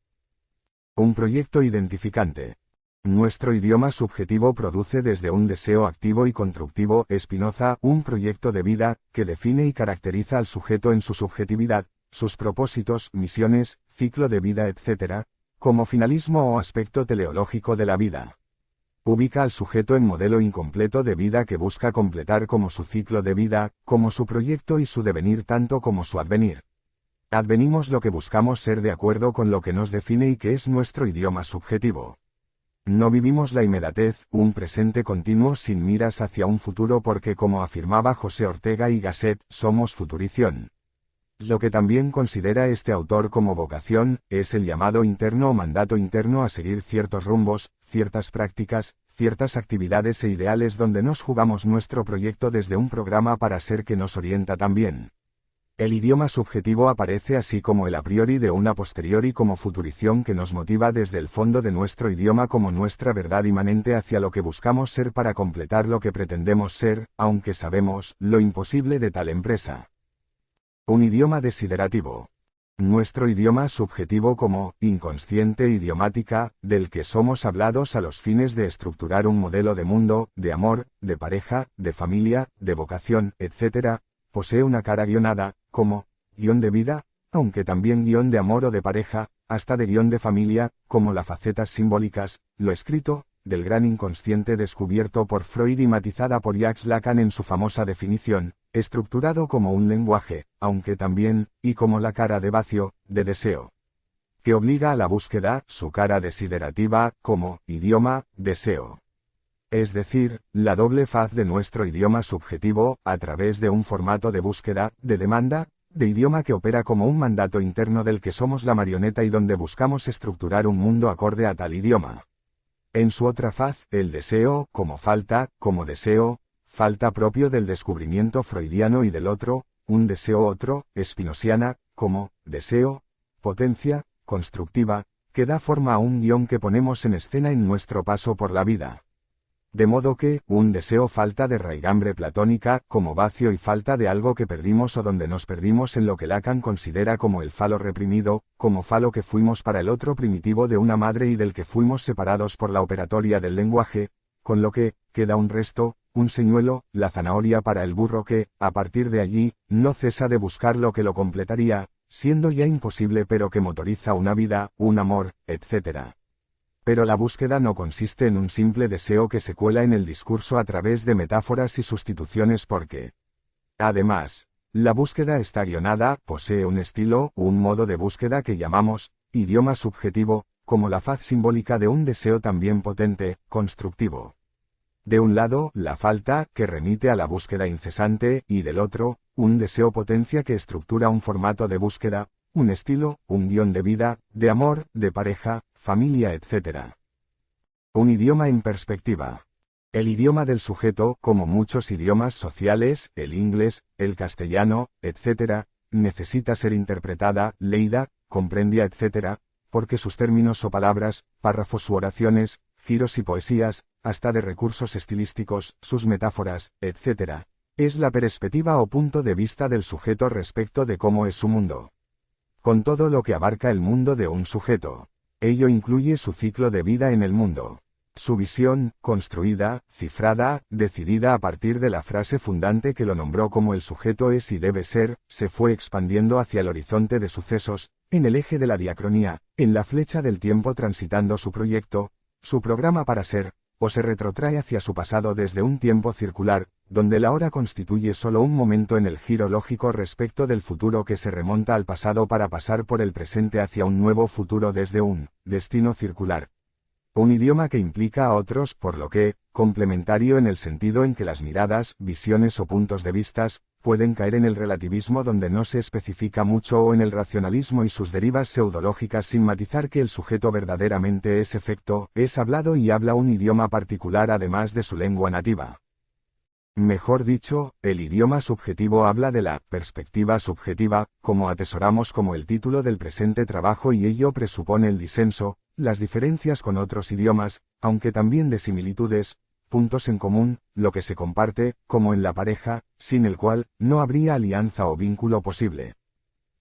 A: Un proyecto identificante. Nuestro idioma subjetivo produce desde un deseo activo y constructivo, Spinoza, un proyecto de vida, que define y caracteriza al sujeto en su subjetividad, sus propósitos, misiones, ciclo de vida, etc., como finalismo o aspecto teleológico de la vida. Ubica al sujeto en modelo incompleto de vida que busca completar como su ciclo de vida, como su proyecto y su devenir tanto como su advenir. Advenimos lo que buscamos ser de acuerdo con lo que nos define y que es nuestro idioma subjetivo. No vivimos la inmediatez, un presente continuo sin miras hacia un futuro porque, como afirmaba José Ortega y Gasset, somos futurición. Lo que también considera este autor como vocación, es el llamado interno o mandato interno a seguir ciertos rumbos, ciertas prácticas, ciertas actividades e ideales donde nos jugamos nuestro proyecto desde un programa para ser que nos orienta también. El idioma subjetivo aparece así como el a priori de un a posteriori como futurición que nos motiva desde el fondo de nuestro idioma como nuestra verdad inmanente hacia lo que buscamos ser para completar lo que pretendemos ser, aunque sabemos lo imposible de tal empresa. Un idioma desiderativo. Nuestro idioma subjetivo como inconsciente idiomática, del que somos hablados a los fines de estructurar un modelo de mundo, de amor, de pareja, de familia, de vocación, etc., posee una cara guionada, como guión de vida, aunque también guión de amor o de pareja, hasta de guión de familia, como las facetas simbólicas, lo escrito, del gran inconsciente descubierto por Freud y matizada por Jacques Lacan en su famosa definición, estructurado como un lenguaje, aunque también, y como la cara de vacío, de deseo, que obliga a la búsqueda, su cara desiderativa, como idioma, deseo. Es decir, la doble faz de nuestro idioma subjetivo, a través de un formato de búsqueda, de demanda, de idioma que opera como un mandato interno del que somos la marioneta y donde buscamos estructurar un mundo acorde a tal idioma. En su otra faz, el deseo, como falta, como deseo, falta propio del descubrimiento freudiano y del otro, un deseo otro, spinosiana, como deseo, potencia, constructiva, que da forma a un guión que ponemos en escena en nuestro paso por la vida. De modo que, un deseo falta de raigambre platónica, como vacío y falta de algo que perdimos o donde nos perdimos en lo que Lacan considera como el falo reprimido, como falo que fuimos para el otro primitivo de una madre y del que fuimos separados por la operatoria del lenguaje, con lo que, queda un resto, un señuelo, la zanahoria para el burro que, a partir de allí, no cesa de buscar lo que lo completaría, siendo ya imposible pero que motoriza una vida, un amor, etc. Pero la búsqueda no consiste en un simple deseo que se cuela en el discurso a través de metáforas y sustituciones porque, además, la búsqueda está guionada, posee un estilo, un modo de búsqueda que llamamos idioma subjetivo, como la faz simbólica de un deseo también potente, constructivo. De un lado, la falta, que remite a la búsqueda incesante, y del otro, un deseo potencia que estructura un formato de búsqueda, un estilo, un guión de vida, de amor, de pareja, familia, etc. Un idioma en perspectiva. El idioma del sujeto, como muchos idiomas sociales, el inglés, el castellano, etc., necesita ser interpretada, leída, comprendida, etc., porque sus términos o palabras, párrafos u oraciones, giros y poesías, hasta de recursos estilísticos, sus metáforas, etc., Es la perspectiva o punto de vista del sujeto respecto de cómo es su mundo. Con todo lo que abarca el mundo de un sujeto. Ello incluye su ciclo de vida en el mundo. Su visión, construida, cifrada, decidida a partir de la frase fundante que lo nombró como el sujeto es y debe ser, se fue expandiendo hacia el horizonte de sucesos, en el eje de la diacronía, en la flecha del tiempo transitando su proyecto, su programa para ser, o se retrotrae hacia su pasado desde un tiempo circular, donde la hora constituye solo un momento en el giro lógico respecto del futuro que se remonta al pasado para pasar por el presente hacia un nuevo futuro desde un destino circular. Un idioma que implica a otros, por lo que, complementario en el sentido en que las miradas, visiones o puntos de vistas, pueden caer en el relativismo donde no se especifica mucho o en el racionalismo y sus derivas pseudológicas sin matizar que el sujeto verdaderamente es efecto, es hablado y habla un idioma particular además de su lengua nativa. Mejor dicho, el idioma subjetivo habla de la perspectiva subjetiva, como atesoramos como el título del presente trabajo y ello presupone el disenso, las diferencias con otros idiomas, aunque también de similitudes, puntos en común, lo que se comparte, como en la pareja, sin el cual no habría alianza o vínculo posible.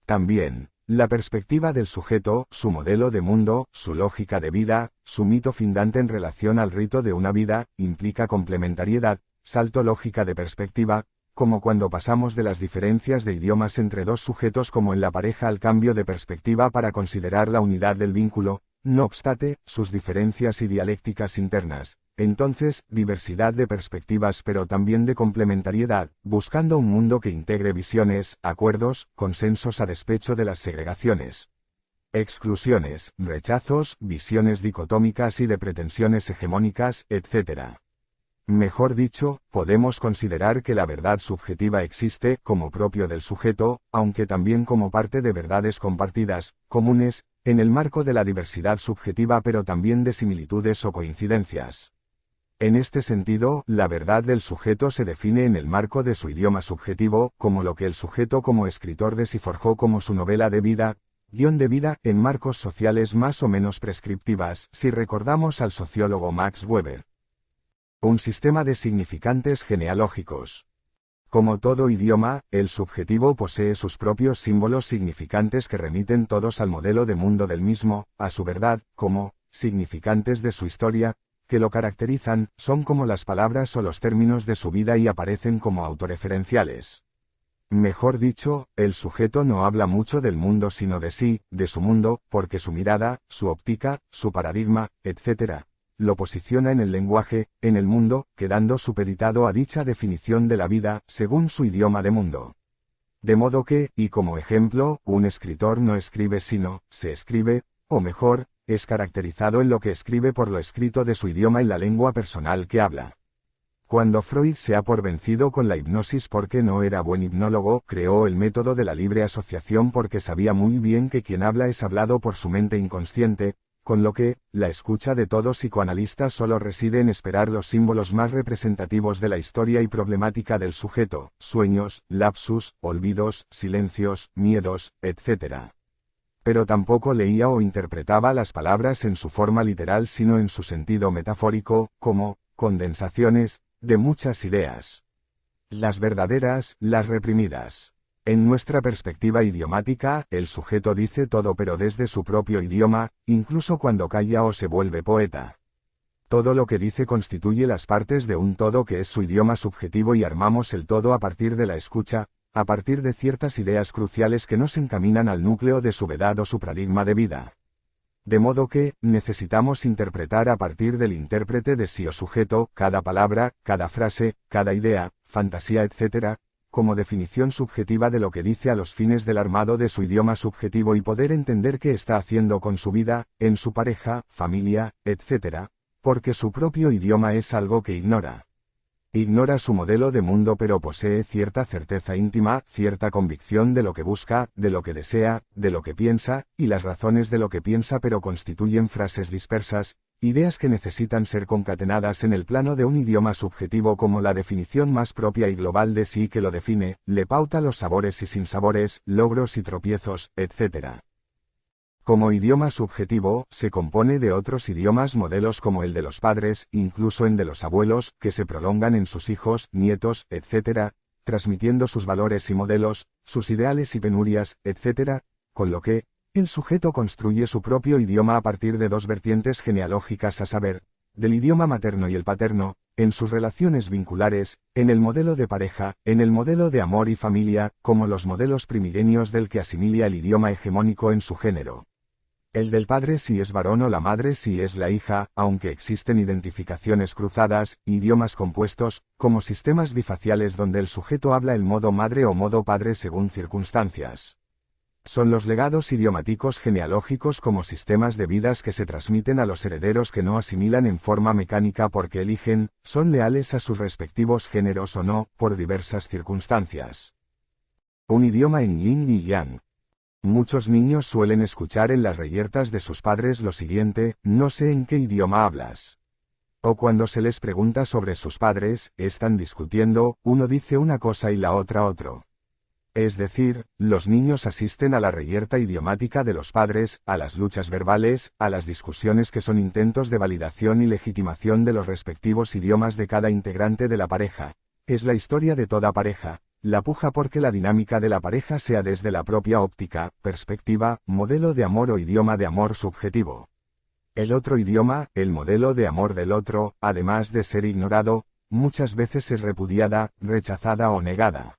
A: También, la perspectiva del sujeto, su modelo de mundo, su lógica de vida, su mito fundante en relación al rito de una vida, implica complementariedad, salto lógica de perspectiva, como cuando pasamos de las diferencias de idiomas entre dos sujetos como en la pareja al cambio de perspectiva para considerar la unidad del vínculo, no obstante, sus diferencias y dialécticas internas. Entonces, diversidad de perspectivas pero también de complementariedad, buscando un mundo que integre visiones, acuerdos, consensos a despecho de las segregaciones, exclusiones, rechazos, visiones dicotómicas y de pretensiones hegemónicas, etc. Mejor dicho, podemos considerar que la verdad subjetiva existe como propio del sujeto, aunque también como parte de verdades compartidas, comunes, en el marco de la diversidad subjetiva pero también de similitudes o coincidencias. En este sentido, la verdad del sujeto se define en el marco de su idioma subjetivo, como lo que el sujeto como escritor de sí forjó como su novela de vida, guión de vida, en marcos sociales más o menos prescriptivas, si recordamos al sociólogo Max Weber. Un sistema de significantes genealógicos. Como todo idioma, el subjetivo posee sus propios símbolos significantes que remiten todos al modelo de mundo del mismo, a su verdad, como significantes de su historia, que lo caracterizan, son como las palabras o los términos de su vida y aparecen como autorreferenciales. Mejor dicho, el sujeto no habla mucho del mundo sino de sí, de su mundo, porque su mirada, su óptica, su paradigma, etc., lo posiciona en el lenguaje, en el mundo, quedando supeditado a dicha definición de la vida, según su idioma de mundo. De modo que, y como ejemplo, un escritor no escribe sino, se escribe, o mejor, es caracterizado en lo que escribe por lo escrito de su idioma y la lengua personal que habla. Cuando Freud se ha por vencido con la hipnosis porque no era buen hipnólogo, creó el método de la libre asociación porque sabía muy bien que quien habla es hablado por su mente inconsciente, con lo que, la escucha de todo psicoanalista solo reside en esperar los símbolos más representativos de la historia y problemática del sujeto, sueños, lapsus, olvidos, silencios, miedos, etc. Pero tampoco leía o interpretaba las palabras en su forma literal sino en su sentido metafórico, como condensaciones de muchas ideas. Las verdaderas, las reprimidas. En nuestra perspectiva idiomática, el sujeto dice todo pero desde su propio idioma, incluso cuando calla o se vuelve poeta. Todo lo que dice constituye las partes de un todo que es su idioma subjetivo y armamos el todo a partir de la escucha, a partir de ciertas ideas cruciales que nos encaminan al núcleo de su verdad o su paradigma de vida. De modo que, necesitamos interpretar a partir del intérprete de sí o sujeto, cada palabra, cada frase, cada idea, fantasía, etc., como definición subjetiva de lo que dice a los fines del armado de su idioma subjetivo y poder entender qué está haciendo con su vida, en su pareja, familia, etc., porque su propio idioma es algo que ignora. Ignora su modelo de mundo pero posee cierta certeza íntima, cierta convicción de lo que busca, de lo que desea, de lo que piensa, y las razones de lo que piensa pero constituyen frases dispersas, ideas que necesitan ser concatenadas en el plano de un idioma subjetivo como la definición más propia y global de sí que lo define, le pauta los sabores y sinsabores, logros y tropiezos, etc. Como idioma subjetivo, se compone de otros idiomas modelos como el de los padres, incluso el de los abuelos, que se prolongan en sus hijos, nietos, etc., transmitiendo sus valores y modelos, sus ideales y penurias, etc., con lo que, el sujeto construye su propio idioma a partir de dos vertientes genealógicas, a saber, del idioma materno y el paterno, en sus relaciones vinculares, en el modelo de pareja, en el modelo de amor y familia, como los modelos primigenios del que asimila el idioma hegemónico en su género. El del padre si es varón o la madre si es la hija, aunque existen identificaciones cruzadas, idiomas compuestos, como sistemas bifaciales donde el sujeto habla el modo madre o modo padre según circunstancias. Son los legados idiomáticos genealógicos como sistemas de vidas que se transmiten a los herederos que no asimilan en forma mecánica porque eligen, son leales a sus respectivos géneros o no, por diversas circunstancias. Un idioma en yin y yang. Muchos niños suelen escuchar en las reyertas de sus padres lo siguiente: no sé en qué idioma hablas. O cuando se les pregunta sobre sus padres, están discutiendo, uno dice una cosa y la otra otro. Es decir, los niños asisten a la reyerta idiomática de los padres, a las luchas verbales, a las discusiones que son intentos de validación y legitimación de los respectivos idiomas de cada integrante de la pareja. Es la historia de toda pareja. La puja porque la dinámica de la pareja sea desde la propia óptica, perspectiva, modelo de amor o idioma de amor subjetivo. El otro idioma, el modelo de amor del otro, además de ser ignorado, muchas veces es repudiada, rechazada o negada.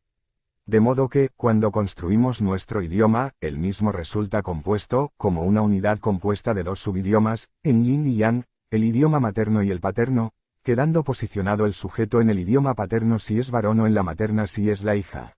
A: De modo que, cuando construimos nuestro idioma, el mismo resulta compuesto, como una unidad compuesta de dos subidiomas, en yin y yang, el idioma materno y el paterno, quedando posicionado el sujeto en el idioma paterno si es varón o en la materna si es la hija.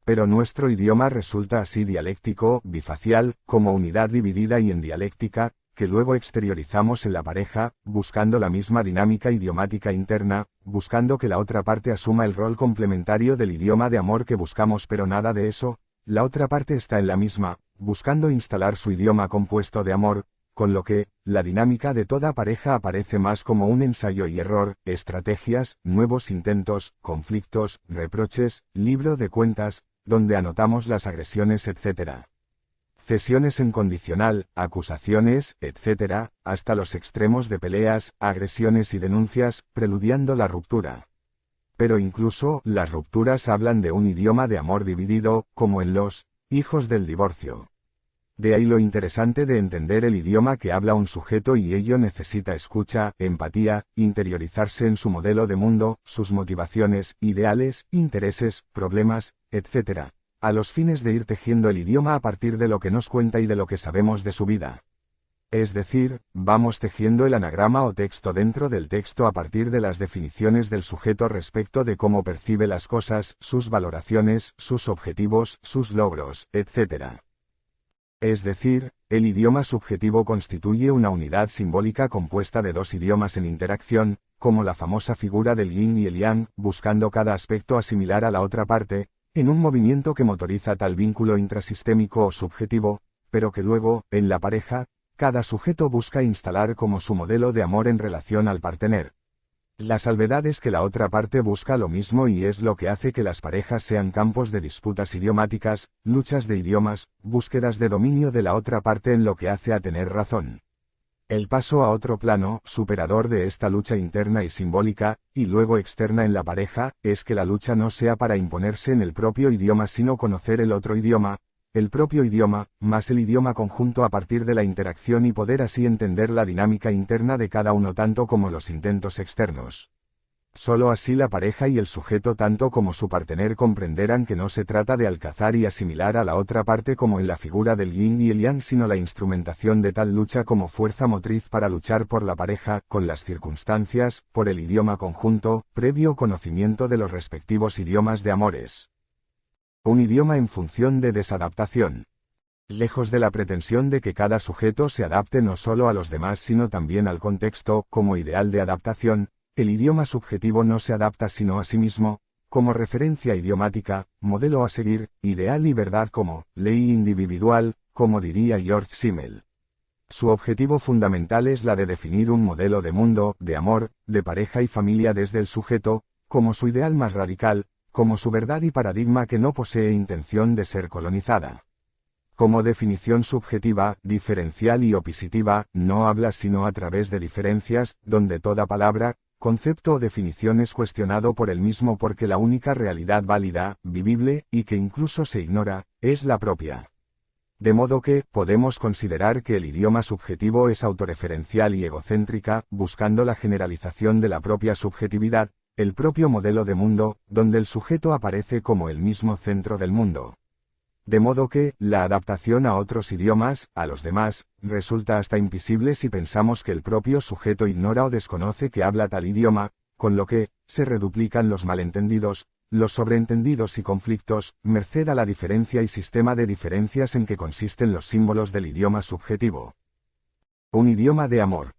A: Pero nuestro idioma resulta así dialéctico, bifacial, como unidad dividida y en dialéctica, que luego exteriorizamos en la pareja, buscando la misma dinámica idiomática interna, buscando que la otra parte asuma el rol complementario del idioma de amor que buscamos, pero nada de eso, la otra parte está en la misma, buscando instalar su idioma compuesto de amor, con lo que, la dinámica de toda pareja aparece más como un ensayo y error, estrategias, nuevos intentos, conflictos, reproches, libro de cuentas, donde anotamos las agresiones, etc. Cesiones en condicional, acusaciones, etc., hasta los extremos de peleas, agresiones y denuncias, preludiando la ruptura. Pero incluso, las rupturas hablan de un idioma de amor dividido, como en los hijos del divorcio. De ahí lo interesante de entender el idioma que habla un sujeto, y ello necesita escucha, empatía, interiorizarse en su modelo de mundo, sus motivaciones, ideales, intereses, problemas, etc., a los fines de ir tejiendo el idioma a partir de lo que nos cuenta y de lo que sabemos de su vida. Es decir, vamos tejiendo el anagrama o texto dentro del texto a partir de las definiciones del sujeto respecto de cómo percibe las cosas, sus valoraciones, sus objetivos, sus logros, etc. Es decir, el idioma subjetivo constituye una unidad simbólica compuesta de dos idiomas en interacción, como la famosa figura del yin y el yang, buscando cada aspecto asimilar a la otra parte, en un movimiento que motoriza tal vínculo intrasistémico o subjetivo, pero que luego, en la pareja, cada sujeto busca instalar como su modelo de amor en relación al partener. La salvedad es que la otra parte busca lo mismo y es lo que hace que las parejas sean campos de disputas idiomáticas, luchas de idiomas, búsquedas de dominio de la otra parte en lo que hace a tener razón. El paso a otro plano, superador de esta lucha interna y simbólica, y luego externa en la pareja, es que la lucha no sea para imponerse en el propio idioma sino conocer el otro idioma, el propio idioma, más el idioma conjunto a partir de la interacción y poder así entender la dinámica interna de cada uno tanto como los intentos externos. Solo así la pareja y el sujeto tanto como su partener comprenderán que no se trata de alcanzar y asimilar a la otra parte como en la figura del yin y el yang, sino la instrumentación de tal lucha como fuerza motriz para luchar por la pareja, con las circunstancias, por el idioma conjunto, previo conocimiento de los respectivos idiomas de amores. Un idioma en función de desadaptación. Lejos de la pretensión de que cada sujeto se adapte no solo a los demás sino también al contexto, como ideal de adaptación, el idioma subjetivo no se adapta sino a sí mismo, como referencia idiomática, modelo a seguir, ideal y verdad como ley individual, como diría George Simmel. Su objetivo fundamental es la de definir un modelo de mundo, de amor, de pareja y familia desde el sujeto, como su ideal más radical, como su verdad y paradigma que no posee intención de ser colonizada. Como definición subjetiva, diferencial y opositiva, no habla sino a través de diferencias, donde toda palabra, concepto o definición es cuestionado por él mismo porque la única realidad válida, vivible, y que incluso se ignora, es la propia. De modo que, podemos considerar que el idioma subjetivo es autorreferencial y egocéntrica, buscando la generalización de la propia subjetividad, el propio modelo de mundo, donde el sujeto aparece como el mismo centro del mundo. De modo que, la adaptación a otros idiomas, a los demás, resulta hasta invisible si pensamos que el propio sujeto ignora o desconoce que habla tal idioma, con lo que, se reduplican los malentendidos, los sobreentendidos y conflictos, merced a la diferencia y sistema de diferencias en que consisten los símbolos del idioma subjetivo. Un idioma de amor.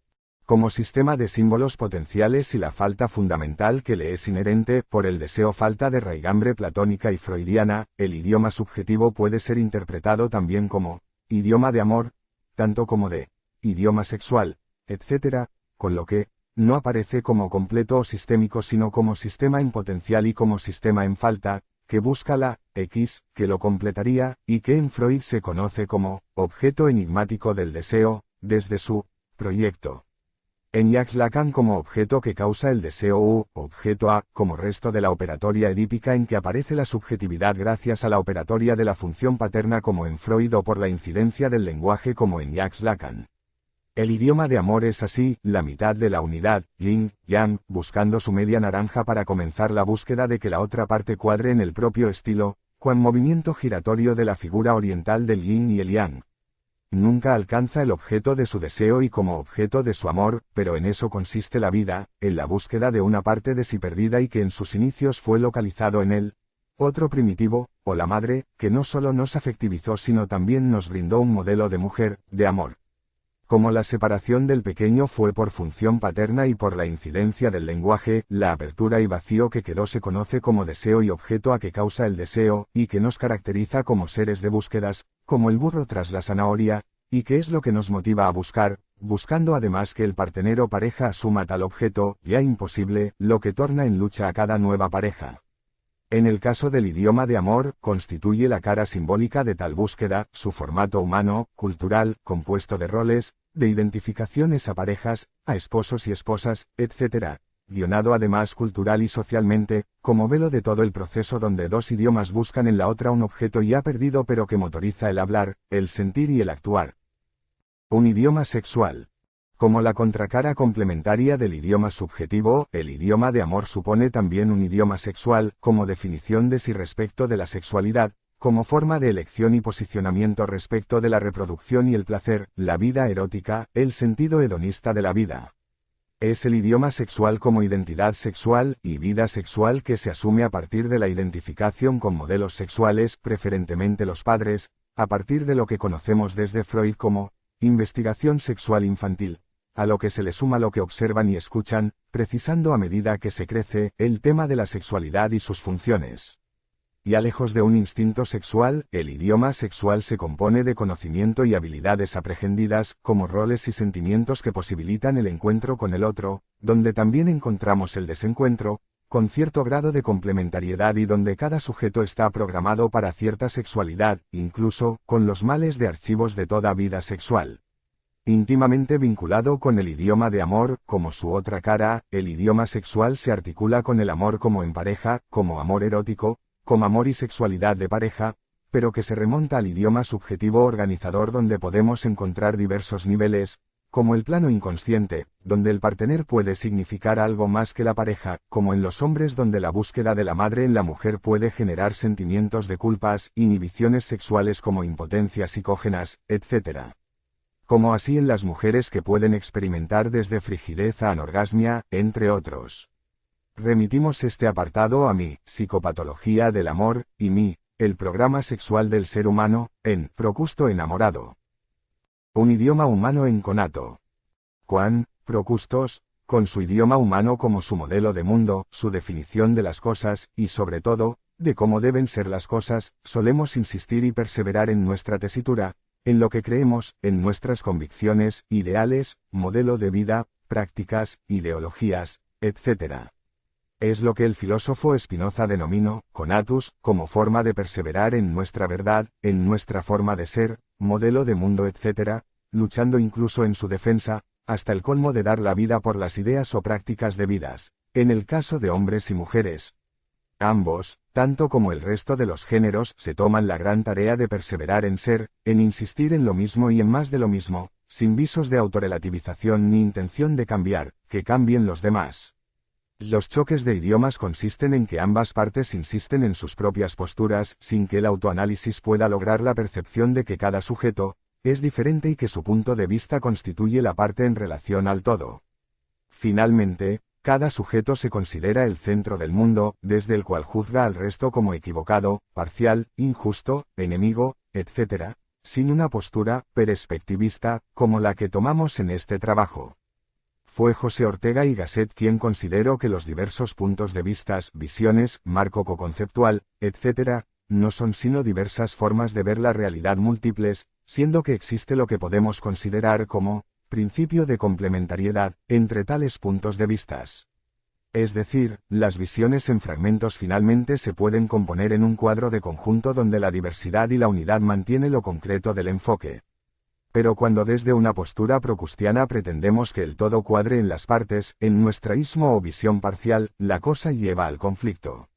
A: Como sistema de símbolos potenciales y la falta fundamental que le es inherente por el deseo falta de raigambre platónica y freudiana, el idioma subjetivo puede ser interpretado también como idioma de amor, tanto como de idioma sexual, etc., con lo que no aparece como completo o sistémico sino como sistema en potencial y como sistema en falta, que busca la X, que lo completaría, y que en Freud se conoce como objeto enigmático del deseo, desde su proyecto. En Jacques Lacan como objeto que causa el deseo u objeto A, como resto de la operatoria edípica en que aparece la subjetividad gracias a la operatoria de la función paterna como en Freud o por la incidencia del lenguaje como en Jacques Lacan. El idioma de amor es así, la mitad de la unidad, yin, yang, buscando su media naranja para comenzar la búsqueda de que la otra parte cuadre en el propio estilo, cuan movimiento giratorio de la figura oriental del yin y el yang. Nunca alcanza el objeto de su deseo y como objeto de su amor, pero en eso consiste la vida, en la búsqueda de una parte de sí perdida y que en sus inicios fue localizado en él, otro primitivo, o la madre, que no solo nos afectivizó sino también nos brindó un modelo de mujer, de amor. Como la separación del pequeño fue por función paterna y por la incidencia del lenguaje, la apertura y vacío que quedó se conoce como deseo y objeto a que causa el deseo, y que nos caracteriza como seres de búsquedas, como el burro tras la zanahoria, y que es lo que nos motiva a buscar, buscando además que el partener o pareja asuma tal objeto, ya imposible, lo que torna en lucha a cada nueva pareja. En el caso del idioma de amor, constituye la cara simbólica de tal búsqueda, su formato humano, cultural, compuesto de roles, de identificaciones a parejas, a esposos y esposas, etc., guionado además cultural y socialmente, como velo de todo el proceso donde dos idiomas buscan en la otra un objeto ya perdido pero que motoriza el hablar, el sentir y el actuar. Un idioma sexual. Como la contracara complementaria del idioma subjetivo, el idioma de amor supone también un idioma sexual, como definición de sí respecto de la sexualidad, como forma de elección y posicionamiento respecto de la reproducción y el placer, la vida erótica, el sentido hedonista de la vida. Es el idioma sexual como identidad sexual y vida sexual que se asume a partir de la identificación con modelos sexuales, preferentemente los padres, a partir de lo que conocemos desde Freud como investigación sexual infantil, a lo que se le suma lo que observan y escuchan, precisando a medida que se crece, el tema de la sexualidad y sus funciones. Ya lejos de un instinto sexual, el idioma sexual se compone de conocimiento y habilidades aprehendidas, como roles y sentimientos que posibilitan el encuentro con el otro, donde también encontramos el desencuentro, con cierto grado de complementariedad y donde cada sujeto está programado para cierta sexualidad, incluso, con los males de archivos de toda vida sexual. Íntimamente vinculado con el idioma de amor, como su otra cara, el idioma sexual se articula con el amor como en pareja, como amor erótico, como amor y sexualidad de pareja, pero que se remonta al idioma subjetivo organizador donde podemos encontrar diversos niveles, como el plano inconsciente, donde el partener puede significar algo más que la pareja, como en los hombres donde la búsqueda de la madre en la mujer puede generar sentimientos de culpas, inhibiciones sexuales como impotencias psicógenas, etc. Como así en las mujeres que pueden experimentar desde frigidez a anorgasmia, entre otros. Remitimos este apartado a mi Psicopatología del amor, y mi El programa sexual del ser humano, en Procusto enamorado. Un idioma humano en conato. Juan Procustos, con su idioma humano como su modelo de mundo, su definición de las cosas, y sobre todo, de cómo deben ser las cosas, solemos insistir y perseverar en nuestra tesitura, en lo que creemos, en nuestras convicciones, ideales, modelo de vida, prácticas, ideologías, etc. Es lo que el filósofo Spinoza denominó conatus, como forma de perseverar en nuestra verdad, en nuestra forma de ser, modelo de mundo etc., luchando incluso en su defensa, hasta el colmo de dar la vida por las ideas o prácticas debidas. En el caso de hombres y mujeres, ambos, tanto como el resto de los géneros, se toman la gran tarea de perseverar en ser, en insistir en lo mismo y en más de lo mismo, sin visos de autorrelativización ni intención de cambiar, que cambien los demás. Los choques de idiomas consisten en que ambas partes insisten en sus propias posturas, sin que el autoanálisis pueda lograr la percepción de que cada sujeto es diferente y que su punto de vista constituye la parte en relación al todo. Finalmente, cada sujeto se considera el centro del mundo, desde el cual juzga al resto como equivocado, parcial, injusto, enemigo, etc., sin una postura perspectivista, como la que tomamos en este trabajo. Fue José Ortega y Gasset quien consideró que los diversos puntos de vista, visiones, marco coconceptual, etc., no son sino diversas formas de ver la realidad múltiples, siendo que existe lo que podemos considerar como principio de complementariedad entre tales puntos de vista. Es decir, las visiones en fragmentos finalmente se pueden componer en un cuadro de conjunto donde la diversidad y la unidad mantiene lo concreto del enfoque. Pero cuando desde una postura procustiana pretendemos que el todo cuadre en las partes, en nuestra ismo o visión parcial, la cosa lleva al conflicto.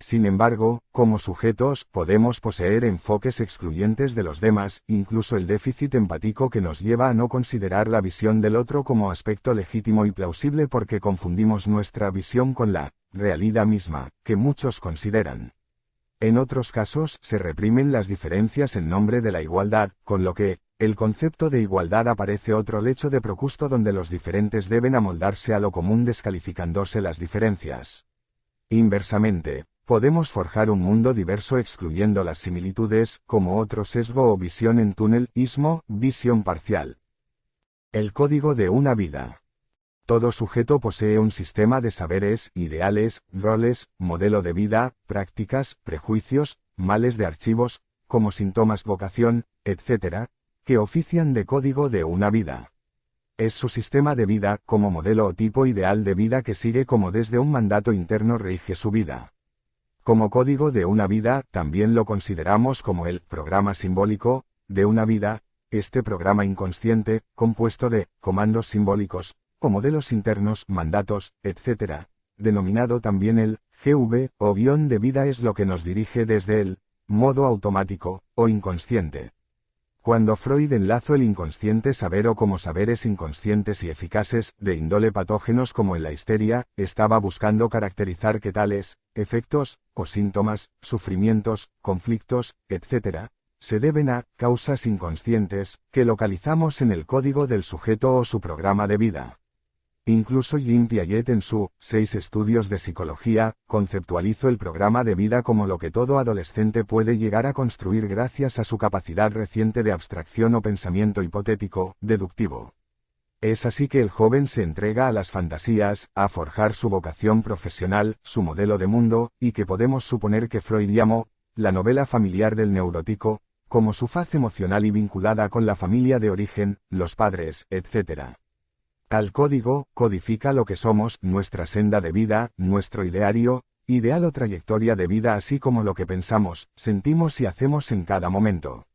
A: Sin embargo, como sujetos, podemos poseer enfoques excluyentes de los demás, incluso el déficit empático que nos lleva a no considerar la visión del otro como aspecto legítimo y plausible porque confundimos nuestra visión con la realidad misma, que muchos consideran. En otros casos, se reprimen las diferencias en nombre de la igualdad, con lo que, el concepto de igualdad aparece otro lecho de Procusto donde los diferentes deben amoldarse a lo común descalificándose las diferencias. Inversamente, podemos forjar un mundo diverso excluyendo las similitudes, como otro sesgo o visión en túnel, ismo, visión parcial. El código de una vida. Todo sujeto posee un sistema de saberes, ideales, roles, modelo de vida, prácticas, prejuicios, males de archivos, como síntomas, vocación, etc., que ofician de código de una vida. Es su sistema de vida, como modelo o tipo ideal de vida que sigue como desde un mandato interno rige su vida. Como código de una vida, también lo consideramos como el programa simbólico de una vida, este programa inconsciente, compuesto de comandos simbólicos, o modelos internos, mandatos, etc., denominado también el GV, o guión de vida es lo que nos dirige desde el modo automático, o inconsciente. Cuando Freud enlazó el inconsciente sabero como saberes inconscientes y eficaces, de índole patógenos como en la histeria, estaba buscando caracterizar que tales efectos, o síntomas, sufrimientos, conflictos, etc., se deben a causas inconscientes, que localizamos en el código del sujeto o su programa de vida. Incluso Jean Piaget en su 6 estudios de psicología, conceptualizó el programa de vida como lo que todo adolescente puede llegar a construir gracias a su capacidad reciente de abstracción o pensamiento hipotético, deductivo. Es así que el joven se entrega a las fantasías, a forjar su vocación profesional, su modelo de mundo, y que podemos suponer que Freud llamó la novela familiar del neurótico, como su faz emocional y vinculada con la familia de origen, los padres, etc. Tal código codifica lo que somos, nuestra senda de vida, nuestro ideario, ideal o trayectoria de vida así como lo que pensamos, sentimos y hacemos en cada momento.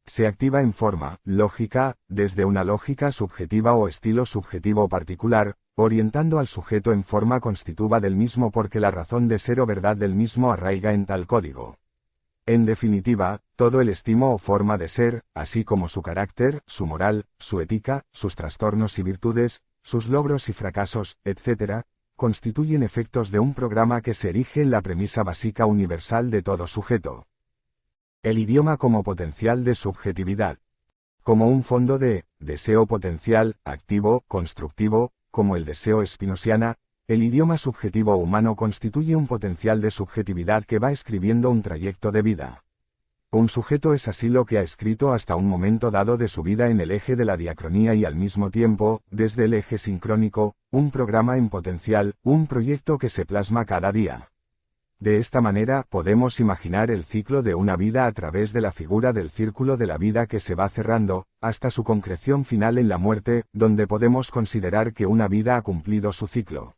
A: Se activa en forma lógica, desde una lógica subjetiva o estilo subjetivo particular, orientando al sujeto en forma constitutiva del mismo porque la razón de ser o verdad del mismo arraiga en tal código. En definitiva, todo el estimo o forma de ser, así como su carácter, su moral, su ética, sus trastornos y virtudes, sus logros y fracasos, etc., constituyen efectos de un programa que se erige en la premisa básica universal de todo sujeto. El idioma como potencial de subjetividad. Como un fondo de deseo potencial, activo, constructivo, como el deseo spinosiana, el idioma subjetivo humano constituye un potencial de subjetividad que va escribiendo un trayecto de vida. Un sujeto es así lo que ha escrito hasta un momento dado de su vida en el eje de la diacronía y al mismo tiempo, desde el eje sincrónico, un programa en potencial, un proyecto que se plasma cada día. De esta manera, podemos imaginar el ciclo de una vida a través de la figura del círculo de la vida que se va cerrando, hasta su concreción final en la muerte, donde podemos considerar que una vida ha cumplido su ciclo.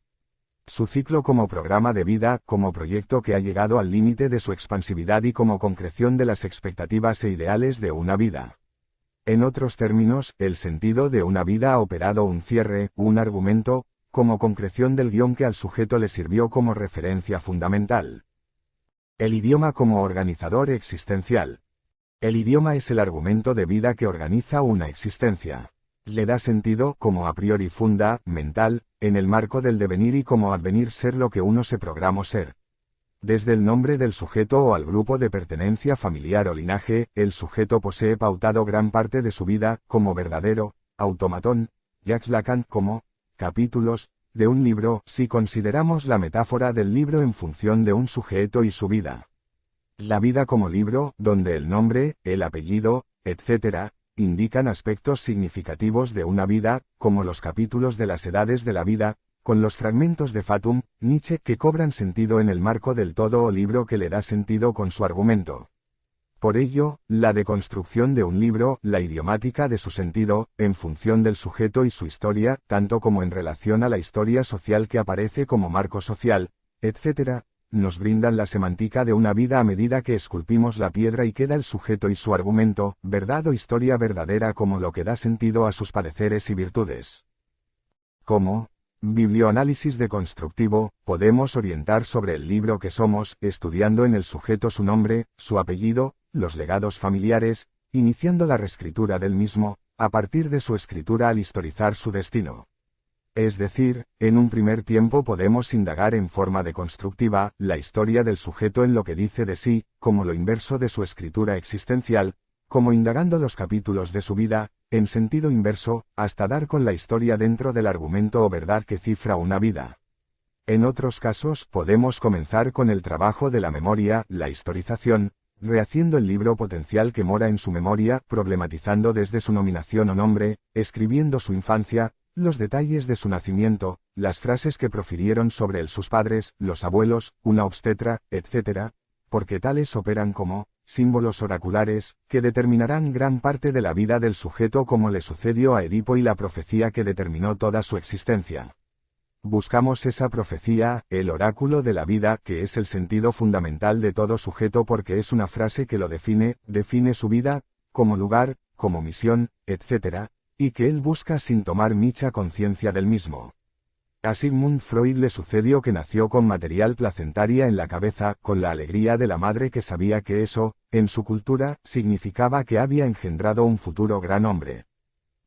A: Su ciclo como programa de vida, como proyecto que ha llegado al límite de su expansividad y como concreción de las expectativas e ideales de una vida. En otros términos, el sentido de una vida ha operado un cierre, un argumento, como concreción del guión que al sujeto le sirvió como referencia fundamental. El idioma como organizador existencial. El idioma es el argumento de vida que organiza una existencia. Le da sentido, como a priori funda, mental, en el marco del devenir y como advenir ser lo que uno se programó ser. Desde el nombre del sujeto o al grupo de pertenencia familiar o linaje, el sujeto posee pautado gran parte de su vida, como verdadero, automatón, Jacques Lacan como, capítulos, de un libro, si consideramos la metáfora del libro en función de un sujeto y su vida. La vida como libro, donde el nombre, el apellido, etc., indican aspectos significativos de una vida, como los capítulos de las edades de la vida, con los fragmentos de Fatum, Nietzsche que cobran sentido en el marco del todo o libro que le da sentido con su argumento. Por ello, la deconstrucción de un libro, la idiomática de su sentido, en función del sujeto y su historia, tanto como en relación a la historia social que aparece como marco social, etc., nos brindan la semántica de una vida a medida que esculpimos la piedra y queda el sujeto y su argumento, verdad o historia verdadera como lo que da sentido a sus padeceres y virtudes. Como biblioanálisis deconstructivo, podemos orientar sobre el libro que somos, estudiando en el sujeto su nombre, su apellido, los legados familiares, iniciando la reescritura del mismo, a partir de su escritura al historizar su destino. Es decir, en un primer tiempo podemos indagar en forma deconstructiva la historia del sujeto en lo que dice de sí, como lo inverso de su escritura existencial, como indagando los capítulos de su vida, en sentido inverso, hasta dar con la historia dentro del argumento o verdad que cifra una vida. En otros casos podemos comenzar con el trabajo de la memoria, la historización, rehaciendo el libro potencial que mora en su memoria, problematizando desde su nominación o nombre, escribiendo su infancia, los detalles de su nacimiento, las frases que profirieron sobre él sus padres, los abuelos, una obstetra, etc., porque tales operan como símbolos oraculares, que determinarán gran parte de la vida del sujeto como le sucedió a Edipo y la profecía que determinó toda su existencia. Buscamos esa profecía, el oráculo de la vida, que es el sentido fundamental de todo sujeto porque es una frase que lo define su vida, como lugar, como misión, etc., y que él busca sin tomar mucha conciencia del mismo. A Sigmund Freud le sucedió que nació con material placentaria en la cabeza, con la alegría de la madre que sabía que eso, en su cultura, significaba que había engendrado un futuro gran hombre.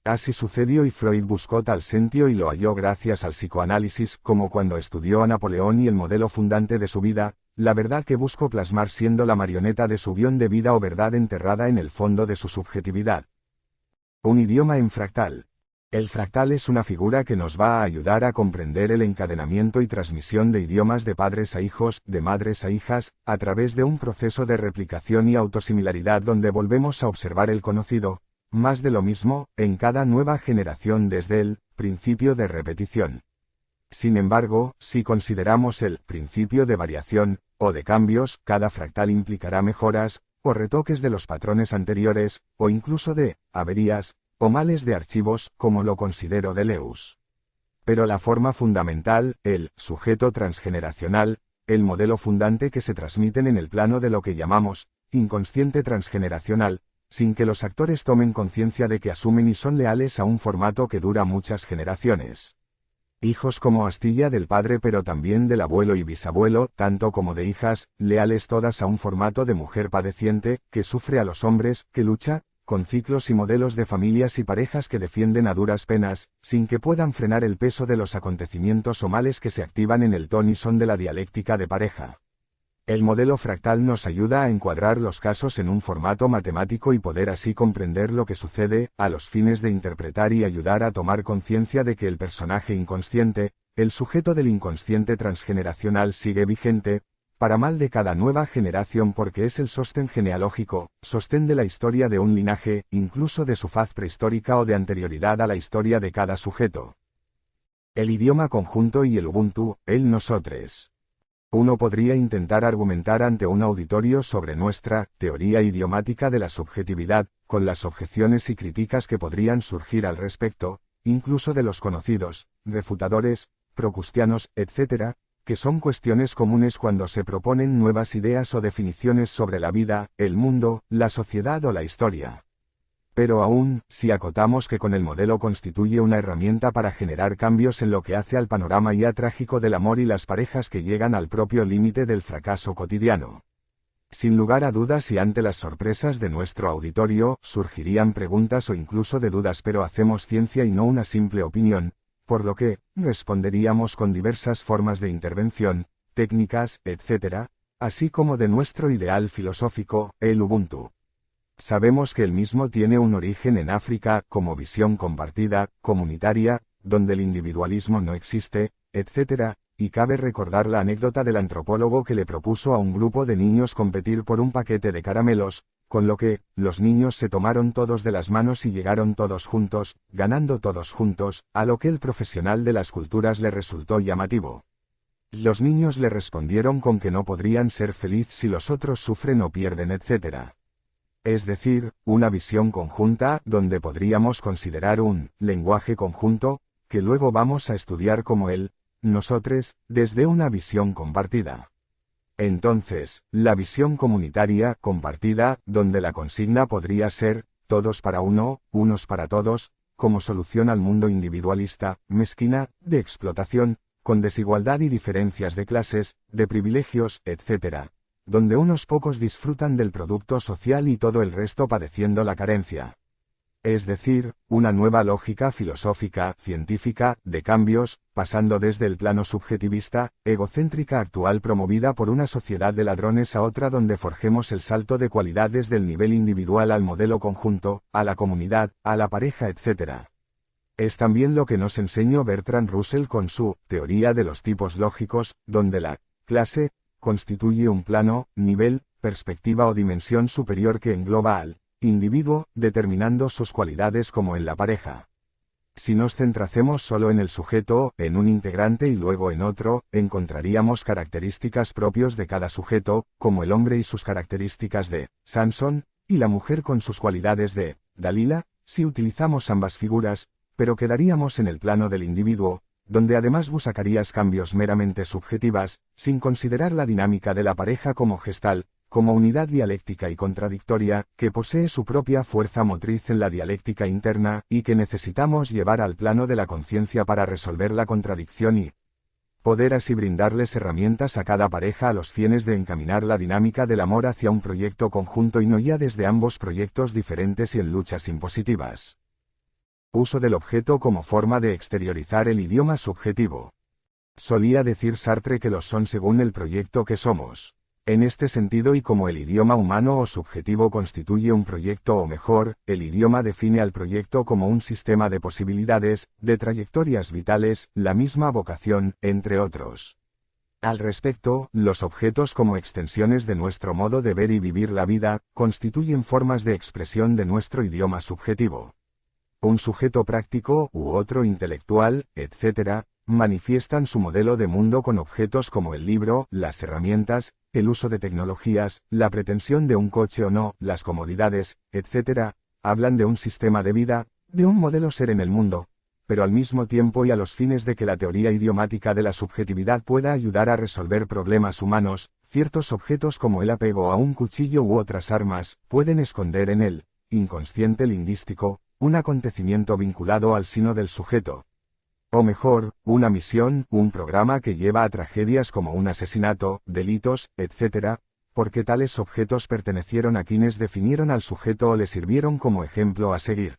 A: Así sucedió y Freud buscó tal sentido y lo halló gracias al psicoanálisis, como cuando estudió a Napoleón y el modelo fundante de su vida, la verdad que buscó plasmar siendo la marioneta de su guión de vida o verdad enterrada en el fondo de su subjetividad. Un idioma en fractal. El fractal es una figura que nos va a ayudar a comprender el encadenamiento y transmisión de idiomas de padres a hijos, de madres a hijas, a través de un proceso de replicación y autosimilaridad donde volvemos a observar el conocido, más de lo mismo, en cada nueva generación desde el principio de repetición. Sin embargo, si consideramos el principio de variación, o de cambios, cada fractal implicará mejoras, o retoques de los patrones anteriores, o incluso de averías, o males de archivos, como lo considero Deleuze. Pero la forma fundamental, el sujeto transgeneracional, el modelo fundante que se transmiten en el plano de lo que llamamos inconsciente transgeneracional, sin que los actores tomen conciencia de que asumen y son leales a un formato que dura muchas generaciones. Hijos como astilla del padre pero también del abuelo y bisabuelo, tanto como de hijas, leales todas a un formato de mujer padeciente, que sufre a los hombres, que lucha, con ciclos y modelos de familias y parejas que defienden a duras penas, sin que puedan frenar el peso de los acontecimientos o males que se activan en el ton y son de la dialéctica de pareja. El modelo fractal nos ayuda a encuadrar los casos en un formato matemático y poder así comprender lo que sucede, a los fines de interpretar y ayudar a tomar conciencia de que el personaje inconsciente, el sujeto del inconsciente transgeneracional sigue vigente, para mal de cada nueva generación porque es el sostén genealógico, sostén de la historia de un linaje, incluso de su faz prehistórica o de anterioridad a la historia de cada sujeto. El idioma conjunto y el Ubuntu, el nosotros. Uno podría intentar argumentar ante un auditorio sobre nuestra teoría idiomática de la subjetividad, con las objeciones y críticas que podrían surgir al respecto, incluso de los conocidos, refutadores, procustianos, etc., que son cuestiones comunes cuando se proponen nuevas ideas o definiciones sobre la vida, el mundo, la sociedad o la historia. Pero aún, si acotamos que con el modelo constituye una herramienta para generar cambios en lo que hace al panorama ya trágico del amor y las parejas que llegan al propio límite del fracaso cotidiano. Sin lugar a dudas y ante las sorpresas de nuestro auditorio, surgirían preguntas o incluso de dudas, pero hacemos ciencia y no una simple opinión, por lo que, responderíamos con diversas formas de intervención, técnicas, etc., así como de nuestro ideal filosófico, el Ubuntu. Sabemos que el mismo tiene un origen en África, como visión compartida, comunitaria, donde el individualismo no existe, etc., y cabe recordar la anécdota del antropólogo que le propuso a un grupo de niños competir por un paquete de caramelos, con lo que, los niños se tomaron todos de las manos y llegaron todos juntos, ganando todos juntos, a lo que el profesional de las culturas le resultó llamativo. Los niños le respondieron con que no podrían ser felices si los otros sufren o pierden, etc. Es decir, una visión conjunta, donde podríamos considerar un lenguaje conjunto, que luego vamos a estudiar como el nosotros, desde una visión compartida. Entonces, la visión comunitaria, compartida, donde la consigna podría ser, todos para uno, unos para todos, como solución al mundo individualista, mezquina, de explotación, con desigualdad y diferencias de clases, de privilegios, etc., donde unos pocos disfrutan del producto social y todo el resto padeciendo la carencia. Es decir, una nueva lógica filosófica, científica, de cambios, pasando desde el plano subjetivista, egocéntrica actual promovida por una sociedad de ladrones a otra donde forjemos el salto de cualidad desde el nivel individual al modelo conjunto, a la comunidad, a la pareja, etc. Es también lo que nos enseñó Bertrand Russell con su teoría de los tipos lógicos, donde la clase constituye un plano, nivel, perspectiva o dimensión superior que engloba al individuo, determinando sus cualidades como en la pareja. Si nos centracemos solo en el sujeto, en un integrante y luego en otro, encontraríamos características propios de cada sujeto, como el hombre y sus características de Sansón, y la mujer con sus cualidades de Dalila, si utilizamos ambas figuras, pero quedaríamos en el plano del individuo, donde además buscarías cambios meramente subjetivas, sin considerar la dinámica de la pareja como gestal, como unidad dialéctica y contradictoria, que posee su propia fuerza motriz en la dialéctica interna, y que necesitamos llevar al plano de la conciencia para resolver la contradicción y poder así brindarles herramientas a cada pareja a los fines de encaminar la dinámica del amor hacia un proyecto conjunto y no ya desde ambos proyectos diferentes y en luchas impositivas. Uso del objeto como forma de exteriorizar el idioma subjetivo. Solía decir Sartre que los son según el proyecto que somos. En este sentido y como el idioma humano o subjetivo constituye un proyecto o mejor, el idioma define al proyecto como un sistema de posibilidades, de trayectorias vitales, la misma vocación, entre otros. Al respecto, los objetos como extensiones de nuestro modo de ver y vivir la vida, constituyen formas de expresión de nuestro idioma subjetivo. Un sujeto práctico u otro intelectual, etc., manifiestan su modelo de mundo con objetos como el libro, las herramientas, el uso de tecnologías, la pretensión de un coche o no, las comodidades, etc., hablan de un sistema de vida, de un modelo ser en el mundo, pero al mismo tiempo y a los fines de que la teoría idiomática de la subjetividad pueda ayudar a resolver problemas humanos, ciertos objetos como el apego a un cuchillo u otras armas, pueden esconder en el inconsciente lingüístico, un acontecimiento vinculado al sino del sujeto. O mejor, una misión, un programa que lleva a tragedias como un asesinato, delitos, etc., porque tales objetos pertenecieron a quienes definieron al sujeto o le sirvieron como ejemplo a seguir.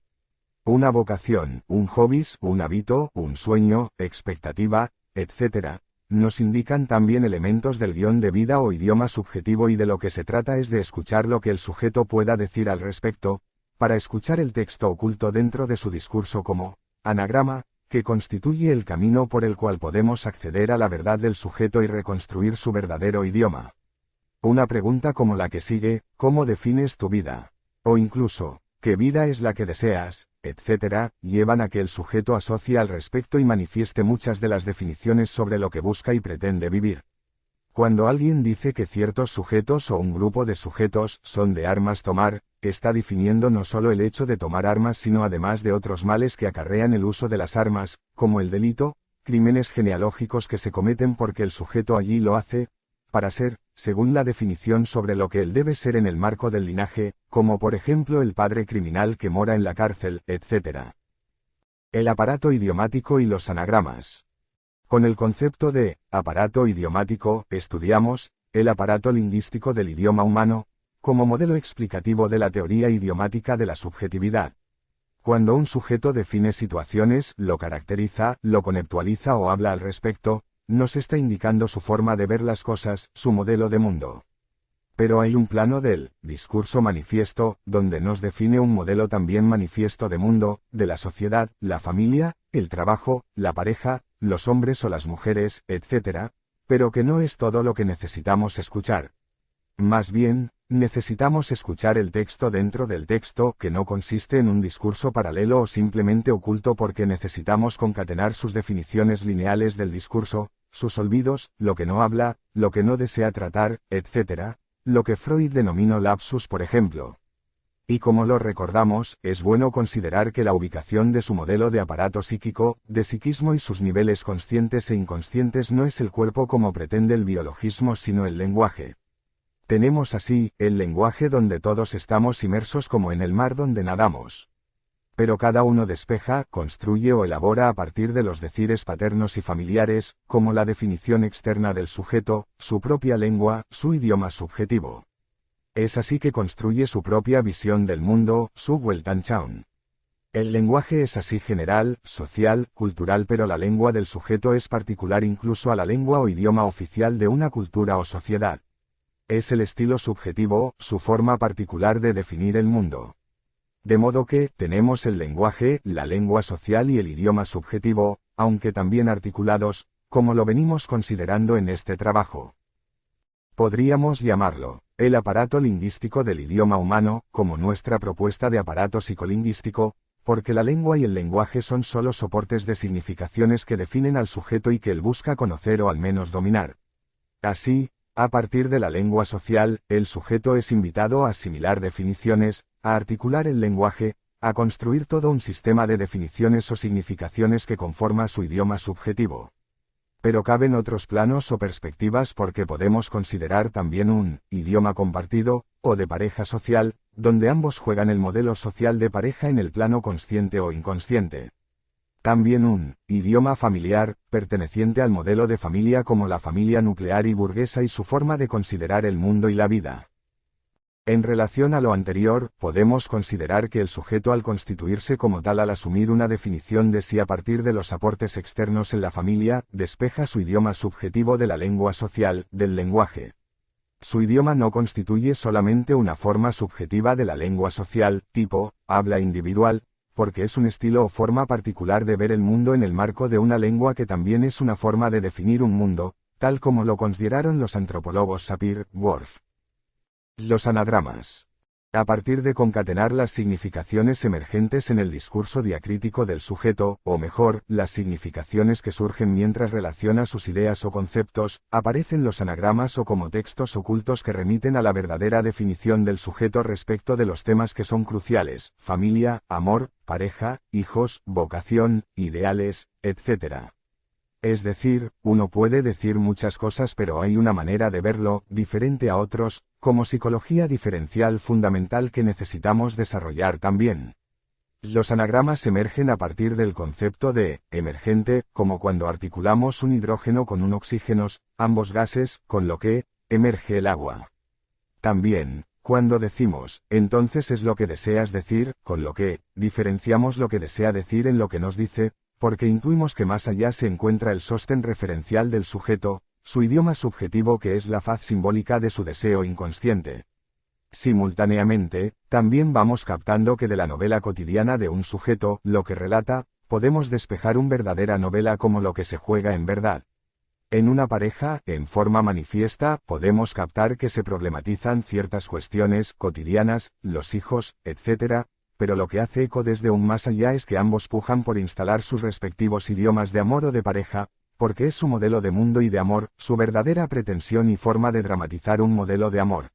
A: Una vocación, un hobbies, un hábito, un sueño, expectativa, etc., nos indican también elementos del guión de vida o idioma subjetivo y de lo que se trata es de escuchar lo que el sujeto pueda decir al respecto, para escuchar el texto oculto dentro de su discurso como anagrama, que constituye el camino por el cual podemos acceder a la verdad del sujeto y reconstruir su verdadero idioma. Una pregunta como la que sigue, ¿cómo defines tu vida? O incluso, ¿qué vida es la que deseas?, etc., llevan a que el sujeto asocie al respecto y manifieste muchas de las definiciones sobre lo que busca y pretende vivir. Cuando alguien dice que ciertos sujetos o un grupo de sujetos son de armas tomar, está definiendo no solo el hecho de tomar armas sino además de otros males que acarrean el uso de las armas, como el delito, crímenes genealógicos que se cometen porque el sujeto allí lo hace, para ser según la definición sobre lo que él debe ser en el marco del linaje, como por ejemplo el padre criminal que mora en la cárcel, etc. El aparato idiomático y los anagramas. Con el concepto de aparato idiomático, estudiamos el aparato lingüístico del idioma humano, como modelo explicativo de la teoría idiomática de la subjetividad. Cuando un sujeto define situaciones, lo caracteriza, lo conceptualiza o habla al respecto, nos está indicando su forma de ver las cosas, su modelo de mundo. Pero hay un plano del discurso manifiesto, donde nos define un modelo también manifiesto de mundo, de la sociedad, la familia, el trabajo, la pareja, los hombres o las mujeres, etc., pero que no es todo lo que necesitamos escuchar. Más bien, necesitamos escuchar el texto dentro del texto, que no consiste en un discurso paralelo o simplemente oculto porque necesitamos concatenar sus definiciones lineales del discurso, sus olvidos, lo que no habla, lo que no desea tratar, etc., lo que Freud denominó lapsus por ejemplo. Y como lo recordamos, es bueno considerar que la ubicación de su modelo de aparato psíquico, de psiquismo y sus niveles conscientes e inconscientes no es el cuerpo como pretende el biologismo sino el lenguaje. Tenemos así, el lenguaje donde todos estamos inmersos como en el mar donde nadamos. Pero cada uno despeja, construye o elabora a partir de los decires paternos y familiares, como la definición externa del sujeto, su propia lengua, su idioma subjetivo. Es así que construye su propia visión del mundo, su Weltanschauung. El lenguaje es así general, social, cultural, pero la lengua del sujeto es particular incluso a la lengua o idioma oficial de una cultura o sociedad. Es el estilo subjetivo, su forma particular de definir el mundo. De modo que, tenemos el lenguaje, la lengua social y el idioma subjetivo, aunque también articulados, como lo venimos considerando en este trabajo. Podríamos llamarlo el aparato lingüístico del idioma humano, como nuestra propuesta de aparato psicolingüístico, porque la lengua y el lenguaje son solo soportes de significaciones que definen al sujeto y que él busca conocer o al menos dominar. Así, a partir de la lengua social, el sujeto es invitado a asimilar definiciones, a articular el lenguaje, a construir todo un sistema de definiciones o significaciones que conforma su idioma subjetivo. Pero caben otros planos o perspectivas porque podemos considerar también un idioma compartido, o de pareja social, donde ambos juegan el modelo social de pareja en el plano consciente o inconsciente. También un idioma familiar, perteneciente al modelo de familia como la familia nuclear y burguesa y su forma de considerar el mundo y la vida. En relación a lo anterior, podemos considerar que el sujeto al constituirse como tal al asumir una definición de sí a partir de los aportes externos en la familia, despeja su idioma subjetivo de la lengua social, del lenguaje. Su idioma no constituye solamente una forma subjetiva de la lengua social, tipo, habla individual, porque es un estilo o forma particular de ver el mundo en el marco de una lengua que también es una forma de definir un mundo, tal como lo consideraron los antropólogos Sapir-Whorf. Los anagramas. A partir de concatenar las significaciones emergentes en el discurso diacrítico del sujeto, o mejor, las significaciones que surgen mientras relaciona sus ideas o conceptos, aparecen los anagramas o como textos ocultos que remiten a la verdadera definición del sujeto respecto de los temas que son cruciales: familia, amor, pareja, hijos, vocación, ideales, etc. Es decir, uno puede decir muchas cosas pero hay una manera de verlo, diferente a otros, como psicología diferencial fundamental que necesitamos desarrollar también. Los anagramas emergen a partir del concepto de emergente, como cuando articulamos un hidrógeno con un oxígeno, ambos gases, con lo que emerge el agua. También, cuando decimos, entonces es lo que deseas decir, con lo que diferenciamos lo que desea decir en lo que nos dice, porque intuimos que más allá se encuentra el sostén referencial del sujeto, su idioma subjetivo que es la faz simbólica de su deseo inconsciente. Simultáneamente, también vamos captando que de la novela cotidiana de un sujeto, lo que relata, podemos despejar una verdadera novela como lo que se juega en verdad. En una pareja, en forma manifiesta, podemos captar que se problematizan ciertas cuestiones cotidianas, los hijos, etc., pero lo que hace eco desde un más allá es que ambos pujan por instalar sus respectivos idiomas de amor o de pareja, porque es su modelo de mundo y de amor, su verdadera pretensión y forma de dramatizar un modelo de amor.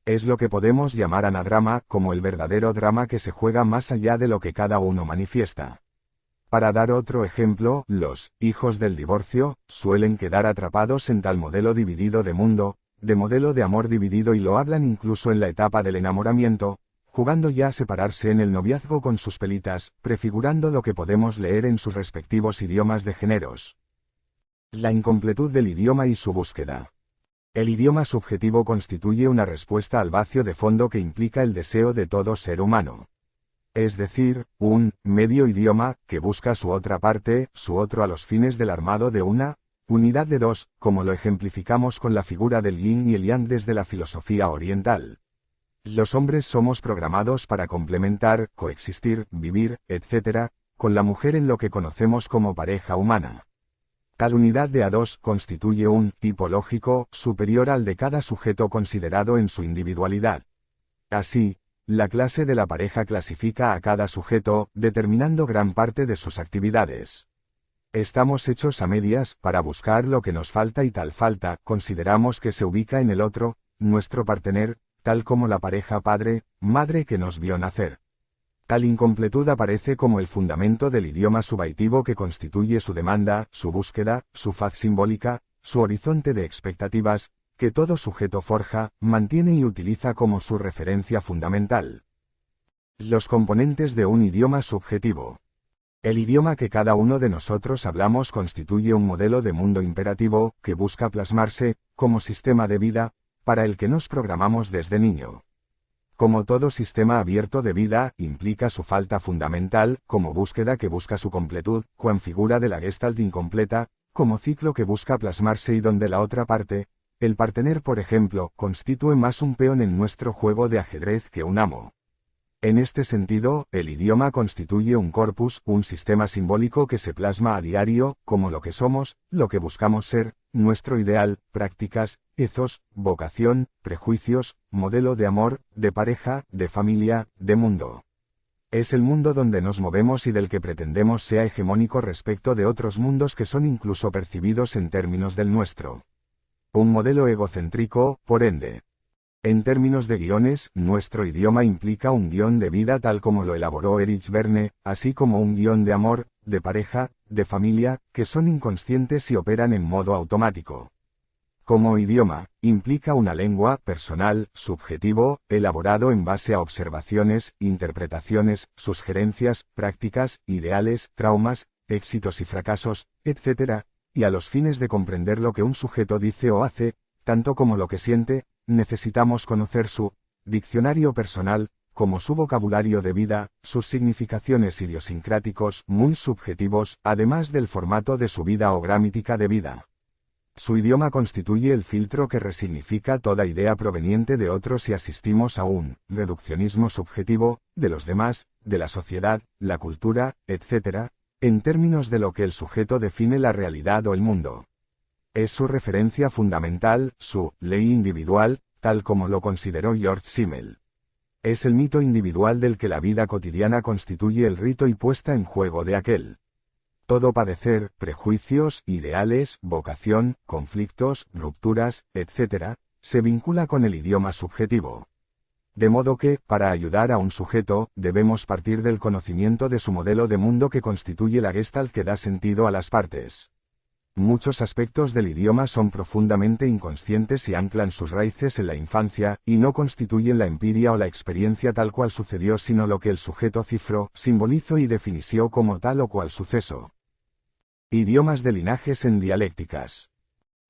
A: Es lo que podemos llamar anadrama, como el verdadero drama que se juega más allá de lo que cada uno manifiesta. Para dar otro ejemplo, los hijos del divorcio suelen quedar atrapados en tal modelo dividido de mundo, de modelo de amor dividido y lo hablan incluso en la etapa del enamoramiento, jugando ya a separarse en el noviazgo con sus pelitas, prefigurando lo que podemos leer en sus respectivos idiomas de géneros. La incompletud del idioma y su búsqueda. El idioma subjetivo constituye una respuesta al vacío de fondo que implica el deseo de todo ser humano. Es decir, un medio idioma que busca su otra parte, su otro a los fines del armado de una unidad de dos, como lo ejemplificamos con la figura del yin y el yang desde la filosofía oriental. Los hombres somos programados para complementar, coexistir, vivir, etc., con la mujer en lo que conocemos como pareja humana. Tal unidad de a dos constituye un tipo lógico superior al de cada sujeto considerado en su individualidad. Así, la clase de la pareja clasifica a cada sujeto, determinando gran parte de sus actividades. Estamos hechos a medias para buscar lo que nos falta y tal falta consideramos que se ubica en el otro, nuestro partener, tal como la pareja padre-madre que nos vio nacer. Tal incompletud aparece como el fundamento del idioma subaitivo que constituye su demanda, su búsqueda, su faz simbólica, su horizonte de expectativas, que todo sujeto forja, mantiene y utiliza como su referencia fundamental. Los componentes de un idioma subjetivo. El idioma que cada uno de nosotros hablamos constituye un modelo de mundo imperativo, que busca plasmarse, como sistema de vida, para el que nos programamos desde niño. Como todo sistema abierto de vida, implica su falta fundamental, como búsqueda que busca su completud, cuan figura de la Gestalt incompleta, como ciclo que busca plasmarse y donde la otra parte, el partener por ejemplo, constituye más un peón en nuestro juego de ajedrez que un amo. En este sentido, el idioma constituye un corpus, un sistema simbólico que se plasma a diario, como lo que somos, lo que buscamos ser, nuestro ideal, prácticas, ethos, vocación, prejuicios, modelo de amor, de pareja, de familia, de mundo. Es el mundo donde nos movemos y del que pretendemos sea hegemónico respecto de otros mundos que son incluso percibidos en términos del nuestro. Un modelo egocéntrico, por ende. En términos de guiones, nuestro idioma implica un guión de vida tal como lo elaboró Erich Verne, así como un guión de amor, de pareja, de familia, que son inconscientes y operan en modo automático. Como idioma, implica una lengua, personal, subjetivo, elaborado en base a observaciones, interpretaciones, sugerencias, prácticas, ideales, traumas, éxitos y fracasos, etc., y a los fines de comprender lo que un sujeto dice o hace, tanto como lo que siente, necesitamos conocer su diccionario personal, como su vocabulario de vida, sus significaciones idiosincráticos muy subjetivos, además del formato de su vida o gramática de vida. Su idioma constituye el filtro que resignifica toda idea proveniente de otros si asistimos a un reduccionismo subjetivo, de los demás, de la sociedad, la cultura, etc., en términos de lo que el sujeto define la realidad o el mundo. Es su referencia fundamental, su ley individual, tal como lo consideró George Simmel. Es el mito individual del que la vida cotidiana constituye el rito y puesta en juego de aquel. Todo padecer, prejuicios, ideales, vocación, conflictos, rupturas, etc., se vincula con el idioma subjetivo. De modo que, para ayudar a un sujeto, debemos partir del conocimiento de su modelo de mundo que constituye la Gestalt que da sentido a las partes. Muchos aspectos del idioma son profundamente inconscientes y anclan sus raíces en la infancia, y no constituyen la empiria o la experiencia tal cual sucedió sino lo que el sujeto cifró, simbolizó y definició como tal o cual suceso. Idiomas de linajes en dialécticas.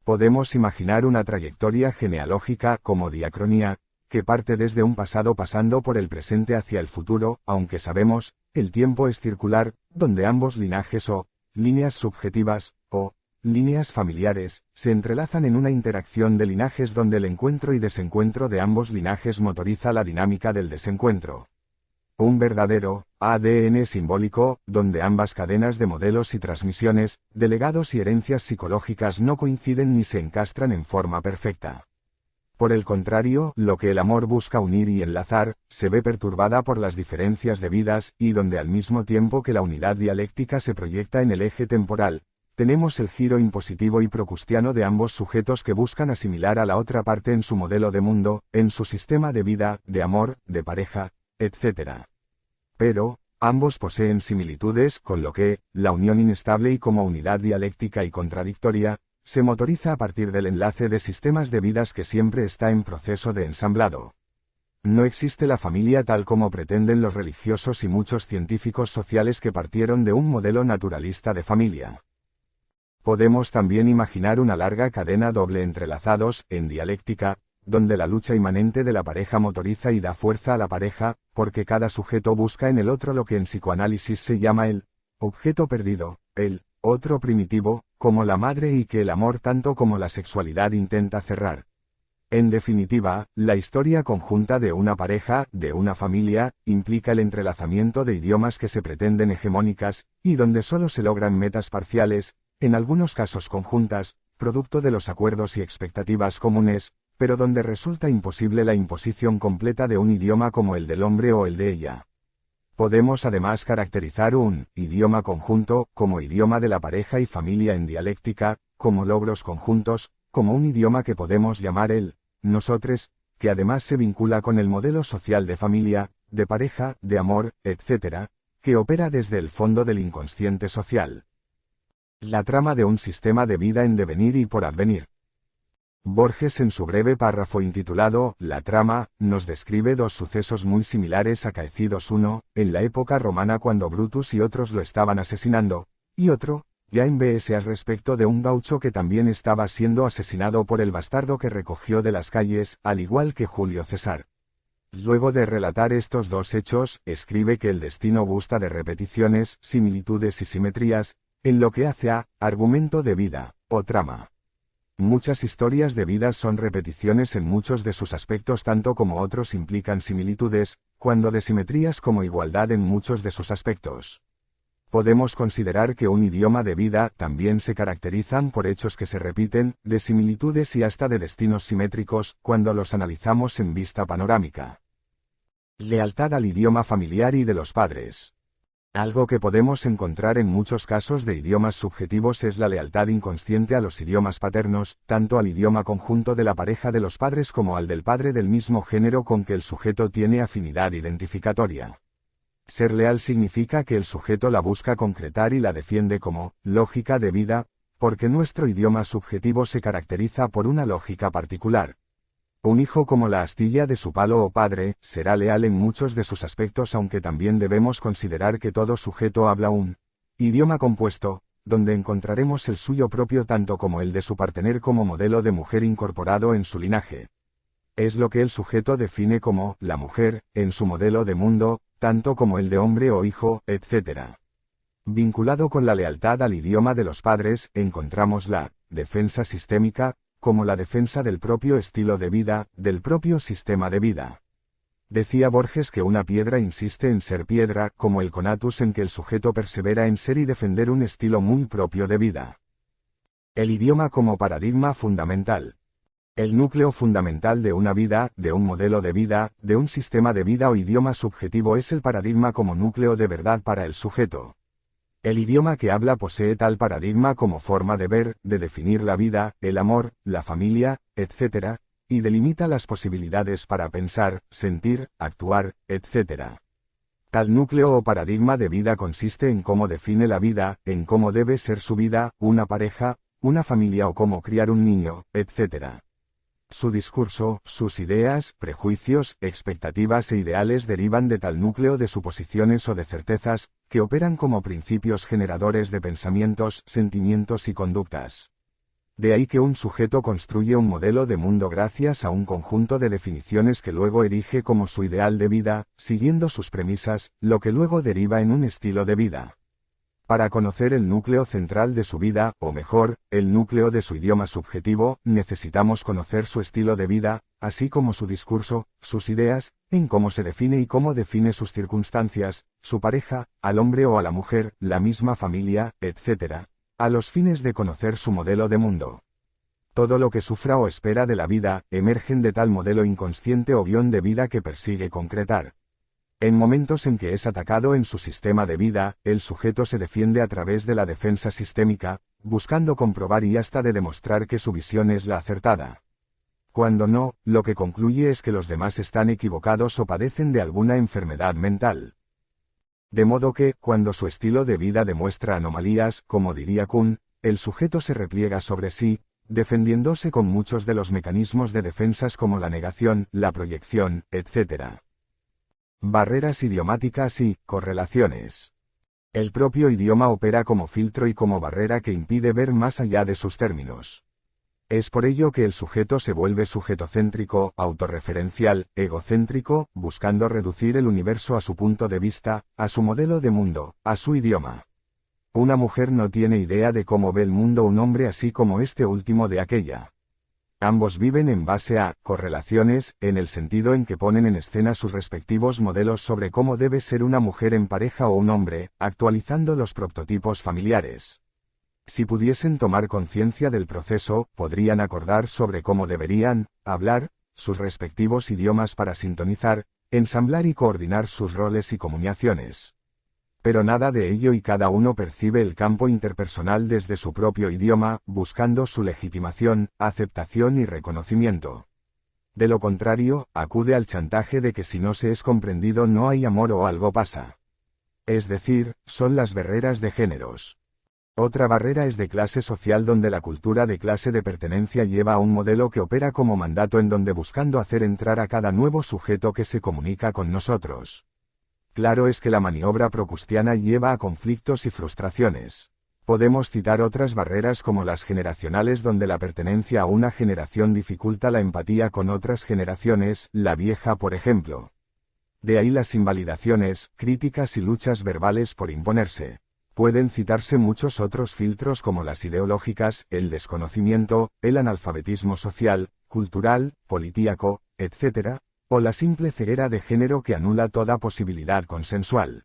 A: Podemos imaginar una trayectoria genealógica como diacronía, que parte desde un pasado pasando por el presente hacia el futuro, aunque sabemos, el tiempo es circular, donde ambos linajes o líneas subjetivas, o líneas familiares, se entrelazan en una interacción de linajes donde el encuentro y desencuentro de ambos linajes motoriza la dinámica del desencuentro. Un verdadero ADN simbólico, donde ambas cadenas de modelos y transmisiones, de legados y herencias psicológicas no coinciden ni se encastran en forma perfecta. Por el contrario, lo que el amor busca unir y enlazar, se ve perturbada por las diferencias de vidas, y donde al mismo tiempo que la unidad dialéctica se proyecta en el eje temporal, tenemos el giro impositivo y procustiano de ambos sujetos que buscan asimilar a la otra parte en su modelo de mundo, en su sistema de vida, de amor, de pareja, etc. Pero, ambos poseen similitudes, con lo que, la unión inestable y como unidad dialéctica y contradictoria, se motoriza a partir del enlace de sistemas de vidas que siempre está en proceso de ensamblado. No existe la familia tal como pretenden los religiosos y muchos científicos sociales que partieron de un modelo naturalista de familia. Podemos también imaginar una larga cadena doble entrelazados, en dialéctica, donde la lucha inmanente de la pareja motoriza y da fuerza a la pareja, porque cada sujeto busca en el otro lo que en psicoanálisis se llama el objeto perdido, el otro primitivo, como la madre, y que el amor tanto como la sexualidad intenta cerrar. En definitiva, la historia conjunta de una pareja, de una familia, implica el entrelazamiento de idiomas que se pretenden hegemónicas, y donde solo se logran metas parciales, en algunos casos conjuntas, producto de los acuerdos y expectativas comunes, pero donde resulta imposible la imposición completa de un idioma como el del hombre o el de ella. Podemos además caracterizar un idioma conjunto como idioma de la pareja y familia en dialéctica, como logros conjuntos, como un idioma que podemos llamar el nosotres, que además se vincula con el modelo social de familia, de pareja, de amor, etc., que opera desde el fondo del inconsciente social. La trama de un sistema de vida en devenir y por advenir. Borges, en su breve párrafo intitulado La trama, nos describe dos sucesos muy similares acaecidos, uno, en la época romana cuando Brutus y otros lo estaban asesinando, y otro, ya en BS respecto de un gaucho que también estaba siendo asesinado por el bastardo que recogió de las calles, al igual que Julio César. Luego de relatar estos dos hechos, escribe que el destino gusta de repeticiones, similitudes y simetrías, en lo que hace a argumento de vida, o trama. Muchas historias de vida son repeticiones en muchos de sus aspectos, tanto como otros implican similitudes, cuando de simetrías como igualdad en muchos de sus aspectos. Podemos considerar que un idioma de vida también se caracterizan por hechos que se repiten, de similitudes y hasta de destinos simétricos, cuando los analizamos en vista panorámica. Lealtad al idioma familiar y de los padres. Algo que podemos encontrar en muchos casos de idiomas subjetivos es la lealtad inconsciente a los idiomas paternos, tanto al idioma conjunto de la pareja de los padres como al del padre del mismo género con que el sujeto tiene afinidad identificatoria. Ser leal significa que el sujeto la busca concretar y la defiende como lógica de vida, porque nuestro idioma subjetivo se caracteriza por una lógica particular. Un hijo, como la astilla de su palo o padre, será leal en muchos de sus aspectos, aunque también debemos considerar que todo sujeto habla un idioma compuesto, donde encontraremos el suyo propio tanto como el de su partener como modelo de mujer incorporado en su linaje. Es lo que el sujeto define como la mujer, en su modelo de mundo, tanto como el de hombre o hijo, etc. Vinculado con la lealtad al idioma de los padres, encontramos la defensa sistémica, como la defensa del propio estilo de vida, del propio sistema de vida. Decía Borges que una piedra insiste en ser piedra, como el conatus en que el sujeto persevera en ser y defender un estilo muy propio de vida. El idioma como paradigma fundamental. El núcleo fundamental de una vida, de un modelo de vida, de un sistema de vida o idioma subjetivo es el paradigma como núcleo de verdad para el sujeto. El idioma que habla posee tal paradigma como forma de ver, de definir la vida, el amor, la familia, etc., y delimita las posibilidades para pensar, sentir, actuar, etc. Tal núcleo o paradigma de vida consiste en cómo define la vida, en cómo debe ser su vida, una pareja, una familia o cómo criar un niño, etc. Su discurso, sus ideas, prejuicios, expectativas e ideales derivan de tal núcleo de suposiciones o de certezas, que operan como principios generadores de pensamientos, sentimientos y conductas. De ahí que un sujeto construye un modelo de mundo gracias a un conjunto de definiciones que luego erige como su ideal de vida, siguiendo sus premisas, lo que luego deriva en un estilo de vida. Para conocer el núcleo central de su vida, o mejor, el núcleo de su idioma subjetivo, necesitamos conocer su estilo de vida, así como su discurso, sus ideas, en cómo se define y cómo define sus circunstancias, su pareja, al hombre o a la mujer, la misma familia, etc., a los fines de conocer su modelo de mundo. Todo lo que sufra o espera de la vida, emergen de tal modelo inconsciente o guión de vida que persigue concretar. En momentos en que es atacado en su sistema de vida, el sujeto se defiende a través de la defensa sistémica, buscando comprobar y hasta de demostrar que su visión es la acertada. Cuando no, lo que concluye es que los demás están equivocados o padecen de alguna enfermedad mental. De modo que, cuando su estilo de vida demuestra anomalías, como diría Kuhn, el sujeto se repliega sobre sí, defendiéndose con muchos de los mecanismos de defensas como la negación, la proyección, etc. Barreras idiomáticas y correlaciones. El propio idioma opera como filtro y como barrera que impide ver más allá de sus términos. Es por ello que el sujeto se vuelve sujetocéntrico, autorreferencial, egocéntrico, buscando reducir el universo a su punto de vista, a su modelo de mundo, a su idioma. Una mujer no tiene idea de cómo ve el mundo un hombre así como este último de aquella. Ambos viven en base a correlaciones, en el sentido en que ponen en escena sus respectivos modelos sobre cómo debe ser una mujer en pareja o un hombre, actualizando los prototipos familiares. Si pudiesen tomar conciencia del proceso, podrían acordar sobre cómo deberían hablar sus respectivos idiomas para sintonizar, ensamblar y coordinar sus roles y comunicaciones. Pero nada de ello y cada uno percibe el campo interpersonal desde su propio idioma, buscando su legitimación, aceptación y reconocimiento. De lo contrario, acude al chantaje de que si no se es comprendido no hay amor o algo pasa. Es decir, son las barreras de géneros. Otra barrera es de clase social donde la cultura de clase de pertenencia lleva a un modelo que opera como mandato en donde buscando hacer entrar a cada nuevo sujeto que se comunica con nosotros. Claro es que la maniobra procustiana lleva a conflictos y frustraciones. Podemos citar otras barreras como las generacionales donde la pertenencia a una generación dificulta la empatía con otras generaciones, la vieja por ejemplo. De ahí las invalidaciones, críticas y luchas verbales por imponerse. Pueden citarse muchos otros filtros como las ideológicas, el desconocimiento, el analfabetismo social, cultural, politíaco, etc., o la simple ceguera de género que anula toda posibilidad consensual.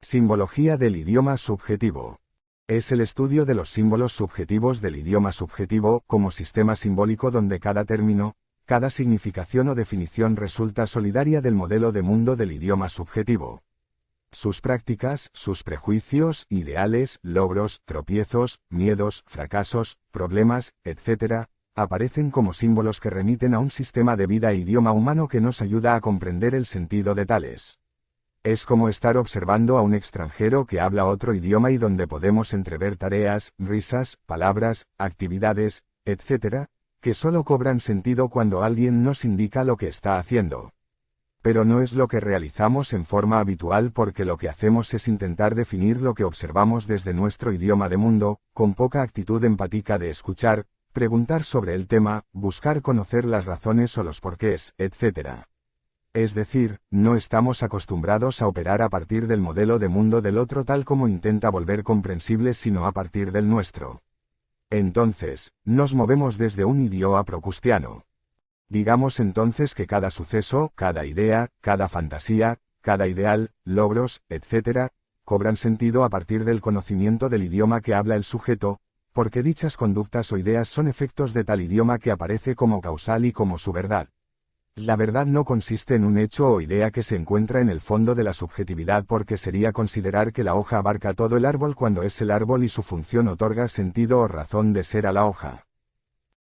A: Simbología del idioma subjetivo. Es el estudio de los símbolos subjetivos del idioma subjetivo como sistema simbólico donde cada término, cada significación o definición resulta solidaria del modelo de mundo del idioma subjetivo. Sus prácticas, sus prejuicios, ideales, logros, tropiezos, miedos, fracasos, problemas, etc., aparecen como símbolos que remiten a un sistema de vida e idioma humano que nos ayuda a comprender el sentido de tales. Es como estar observando a un extranjero que habla otro idioma y donde podemos entrever tareas, risas, palabras, actividades, etc., que solo cobran sentido cuando alguien nos indica lo que está haciendo. Pero no es lo que realizamos en forma habitual porque lo que hacemos es intentar definir lo que observamos desde nuestro idioma de mundo, con poca actitud empática de escuchar, preguntar sobre el tema, buscar conocer las razones o los porqués, etc. Es decir, no estamos acostumbrados a operar a partir del modelo de mundo del otro tal como intenta volver comprensible sino a partir del nuestro. Entonces, nos movemos desde un idioma procustiano. Digamos entonces que cada suceso, cada idea, cada fantasía, cada ideal, logros, etc., cobran sentido a partir del conocimiento del idioma que habla el sujeto, porque dichas conductas o ideas son efectos de tal idioma que aparece como causal y como su verdad. La verdad no consiste en un hecho o idea que se encuentra en el fondo de la subjetividad porque sería considerar que la hoja abarca todo el árbol cuando es el árbol y su función otorga sentido o razón de ser a la hoja.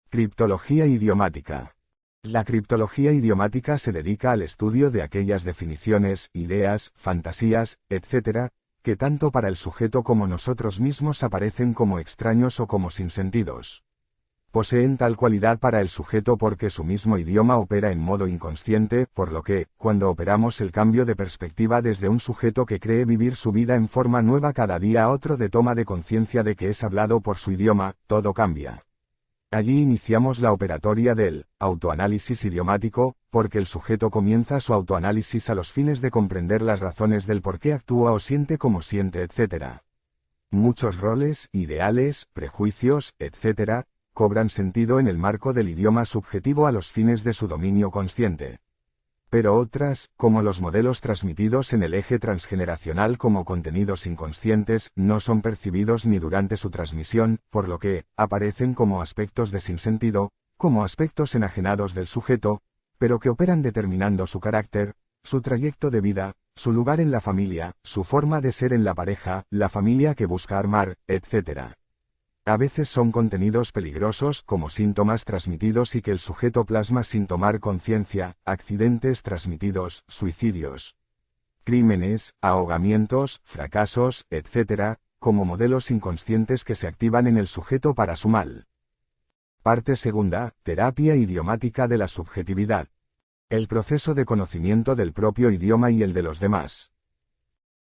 A: Criptología idiomática. La criptología idiomática se dedica al estudio de aquellas definiciones, ideas, fantasías, etc., que tanto para el sujeto como nosotros mismos aparecen como extraños o como sin sentidos. Poseen tal cualidad para el sujeto porque su mismo idioma opera en modo inconsciente, por lo que, cuando operamos el cambio de perspectiva desde un sujeto que cree vivir su vida en forma nueva cada día a otro de toma de conciencia de que es hablado por su idioma, todo cambia. Allí iniciamos la operatoria del autoanálisis idiomático, porque el sujeto comienza su autoanálisis a los fines de comprender las razones del por qué actúa o siente como siente, etc. Muchos roles, ideales, prejuicios, etc., cobran sentido en el marco del idioma subjetivo a los fines de su dominio consciente. Pero otras, como los modelos transmitidos en el eje transgeneracional como contenidos inconscientes, no son percibidos ni durante su transmisión, por lo que, aparecen como aspectos de sinsentido, como aspectos enajenados del sujeto, pero que operan determinando su carácter, su trayecto de vida, su lugar en la familia, su forma de ser en la pareja, la familia que busca armar, etc. A veces son contenidos peligrosos como síntomas transmitidos y que el sujeto plasma sin tomar conciencia, accidentes transmitidos, suicidios, crímenes, ahogamientos, fracasos, etc., como modelos inconscientes que se activan en el sujeto para su mal. Parte segunda, terapia idiomática de la subjetividad. El proceso de conocimiento del propio idioma y el de los demás.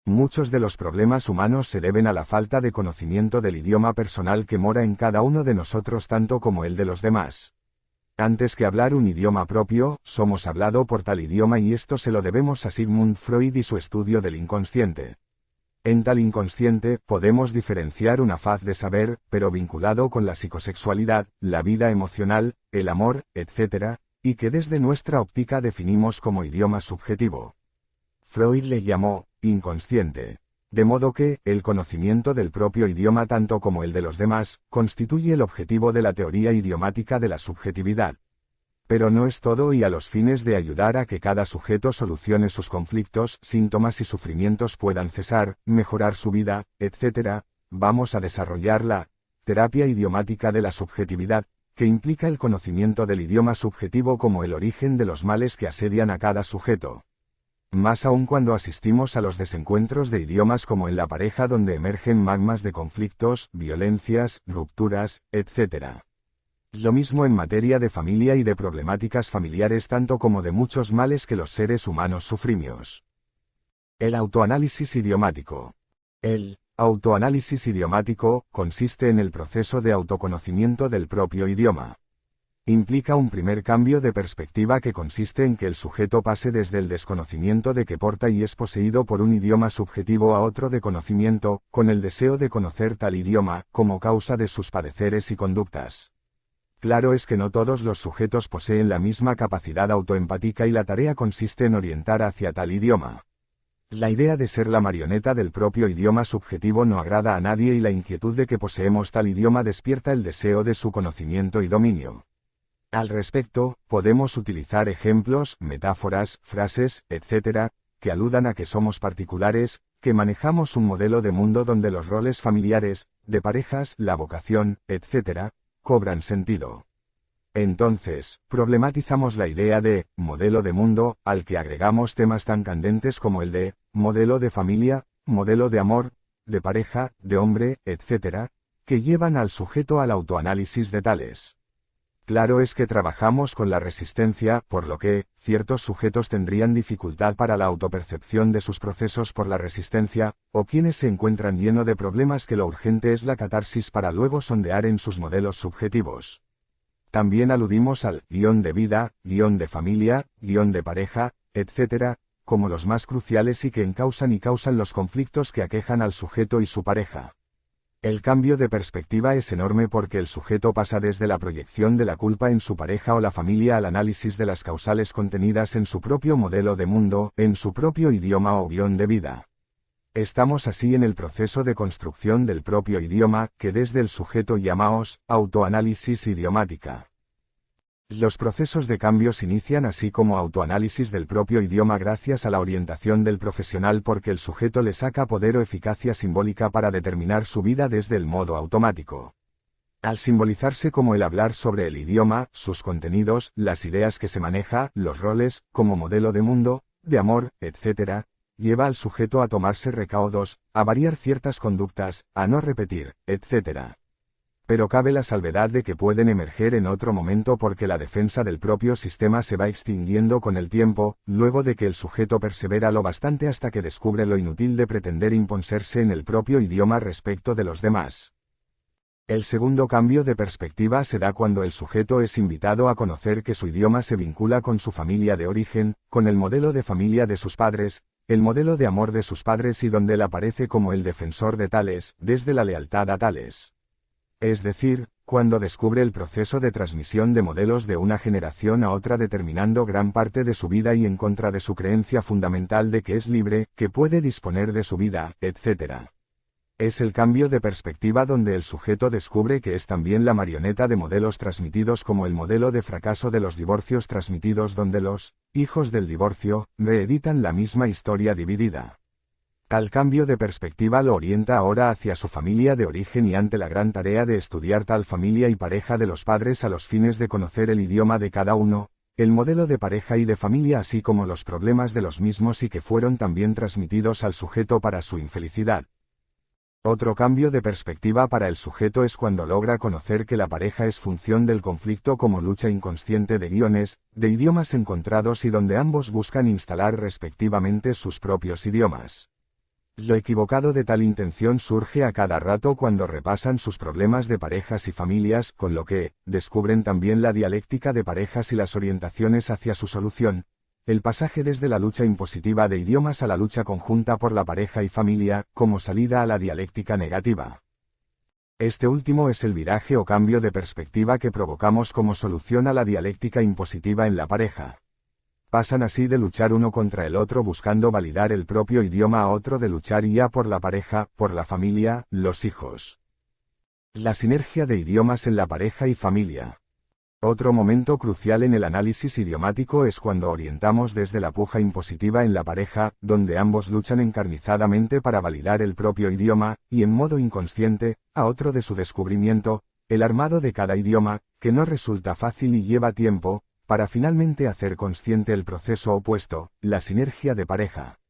A: Muchos de los problemas humanos se deben a la falta de conocimiento del idioma personal que mora en cada uno de nosotros tanto como el de los demás. Antes que hablar un idioma propio, somos hablado por tal idioma y esto se lo debemos a Sigmund Freud y su estudio del inconsciente. En tal inconsciente, podemos diferenciar una faz de saber, pero vinculado con la psicosexualidad, la vida emocional, el amor, etc., y que desde nuestra óptica definimos como idioma subjetivo. Freud le llamó inconsciente. De modo que, el conocimiento del propio idioma tanto como el de los demás, constituye el objetivo de la teoría idiomática de la subjetividad. Pero no es todo y a los fines de ayudar a que cada sujeto solucione sus conflictos, síntomas y sufrimientos puedan cesar, mejorar su vida, etc., vamos a desarrollar la terapia idiomática de la subjetividad, que implica el conocimiento del idioma subjetivo como el origen de los males que asedian a cada sujeto. Más aún cuando asistimos a los desencuentros de idiomas como en la pareja donde emergen magmas de conflictos, violencias, rupturas, etc. Lo mismo en materia de familia y de problemáticas familiares tanto como de muchos males que los seres humanos sufrimos. El autoanálisis idiomático. El autoanálisis idiomático consiste en el proceso de autoconocimiento del propio idioma. Implica un primer cambio de perspectiva que consiste en que el sujeto pase desde el desconocimiento de que porta y es poseído por un idioma subjetivo a otro de conocimiento, con el deseo de conocer tal idioma, como causa de sus padeceres y conductas. Claro es que no todos los sujetos poseen la misma capacidad autoempática y la tarea consiste en orientar hacia tal idioma. La idea de ser la marioneta del propio idioma subjetivo no agrada a nadie y la inquietud de que poseemos tal idioma despierta el deseo de su conocimiento y dominio. Al respecto, podemos utilizar ejemplos, metáforas, frases, etc., que aludan a que somos particulares, que manejamos un modelo de mundo donde los roles familiares, de parejas, la vocación, etc., cobran sentido. Entonces, problematizamos la idea de modelo de mundo, al que agregamos temas tan candentes como el de modelo de familia, modelo de amor, de pareja, de hombre, etc., que llevan al sujeto al autoanálisis de tales. Claro es que trabajamos con la resistencia, por lo que, ciertos sujetos tendrían dificultad para la autopercepción de sus procesos por la resistencia, o quienes se encuentran lleno de problemas que lo urgente es la catarsis para luego sondear en sus modelos subjetivos. También aludimos al guión de vida, guión de familia, guión de pareja, etc., como los más cruciales y que encausan y causan los conflictos que aquejan al sujeto y su pareja. El cambio de perspectiva es enorme porque el sujeto pasa desde la proyección de la culpa en su pareja o la familia al análisis de las causales contenidas en su propio modelo de mundo, en su propio idioma o guión de vida. Estamos así en el proceso de construcción del propio idioma, que desde el sujeto llamamos autoanálisis idiomática. Los procesos de cambio se inician así como autoanálisis del propio idioma gracias a la orientación del profesional porque el sujeto le saca poder o eficacia simbólica para determinar su vida desde el modo automático. Al simbolizarse como el hablar sobre el idioma, sus contenidos, las ideas que se maneja, los roles, como modelo de mundo, de amor, etc., lleva al sujeto a tomarse recaudos, a variar ciertas conductas, a no repetir, etc. Pero cabe la salvedad de que pueden emerger en otro momento porque la defensa del propio sistema se va extinguiendo con el tiempo, luego de que el sujeto persevera lo bastante hasta que descubre lo inútil de pretender imponerse en el propio idioma respecto de los demás. El segundo cambio de perspectiva se da cuando el sujeto es invitado a conocer que su idioma se vincula con su familia de origen, con el modelo de familia de sus padres, el modelo de amor de sus padres y donde él aparece como el defensor de tales, desde la lealtad a tales. Es decir, cuando descubre el proceso de transmisión de modelos de una generación a otra determinando gran parte de su vida y en contra de su creencia fundamental de que es libre, que puede disponer de su vida, etc. Es el cambio de perspectiva donde el sujeto descubre que es también la marioneta de modelos transmitidos como el modelo de fracaso de los divorcios transmitidos donde los hijos del divorcio reeditan la misma historia dividida. Tal cambio de perspectiva lo orienta ahora hacia su familia de origen y ante la gran tarea de estudiar tal familia y pareja de los padres a los fines de conocer el idioma de cada uno, el modelo de pareja y de familia así como los problemas de los mismos y que fueron también transmitidos al sujeto para su infelicidad. Otro cambio de perspectiva para el sujeto es cuando logra conocer que la pareja es función del conflicto como lucha inconsciente de guiones, de idiomas encontrados y donde ambos buscan instalar respectivamente sus propios idiomas. Lo equivocado de tal intención surge a cada rato cuando repasan sus problemas de parejas y familias, con lo que descubren también la dialéctica de parejas y las orientaciones hacia su solución. El pasaje desde la lucha impositiva de idiomas a la lucha conjunta por la pareja y familia, como salida a la dialéctica negativa. Este último es el viraje o cambio de perspectiva que provocamos como solución a la dialéctica impositiva en la pareja. Pasan así de luchar uno contra el otro buscando validar el propio idioma a otro de luchar ya por la pareja, por la familia, los hijos. La sinergia de idiomas en la pareja y familia. Otro momento crucial en el análisis idiomático es cuando orientamos desde la puja impositiva en la pareja, donde ambos luchan encarnizadamente para validar el propio idioma, y en modo inconsciente, a otro de su descubrimiento, el armado de cada idioma, que no resulta fácil y lleva tiempo, para finalmente hacer consciente el proceso opuesto, la sinergia de pareja.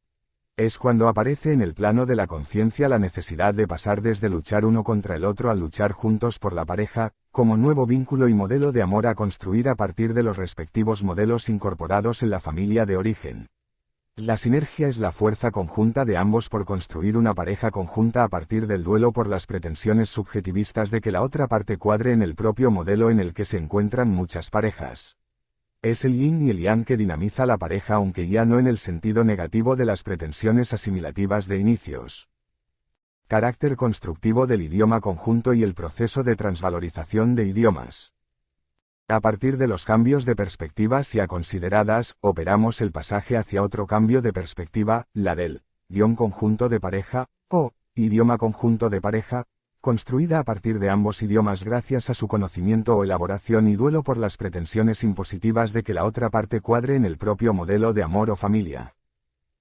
A: Es cuando aparece en el plano de la conciencia la necesidad de pasar desde luchar uno contra el otro a luchar juntos por la pareja, como nuevo vínculo y modelo de amor a construir a partir de los respectivos modelos incorporados en la familia de origen. La sinergia es la fuerza conjunta de ambos por construir una pareja conjunta a partir del duelo por las pretensiones subjetivistas de que la otra parte cuadre en el propio modelo en el que se encuentran muchas parejas. Es el yin y el yang que dinamiza la pareja, aunque ya no en el sentido negativo de las pretensiones asimilativas de inicios. Carácter constructivo del idioma conjunto y el proceso de transvalorización de idiomas. A partir de los cambios de perspectivas ya consideradas, operamos el pasaje hacia otro cambio de perspectiva, la del guión conjunto de pareja, o idioma conjunto de pareja, construida a partir de ambos idiomas gracias a su conocimiento o elaboración y duelo por las pretensiones impositivas de que la otra parte cuadre en el propio modelo de amor o familia.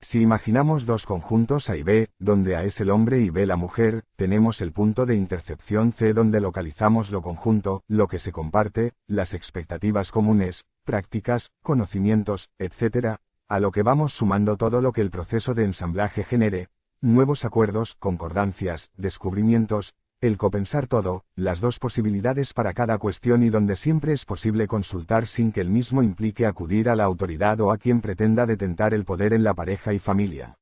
A: Si imaginamos dos conjuntos A y B, donde A es el hombre y B la mujer, tenemos el punto de intercepción C donde localizamos lo conjunto, lo que se comparte, las expectativas comunes, prácticas, conocimientos, etc., a lo que vamos sumando todo lo que el proceso de ensamblaje genere, nuevos acuerdos, concordancias, descubrimientos, el copensar todo, las dos posibilidades para cada cuestión y donde siempre es posible consultar sin que el mismo implique acudir a la autoridad o a quien pretenda detentar el poder en la pareja y familia.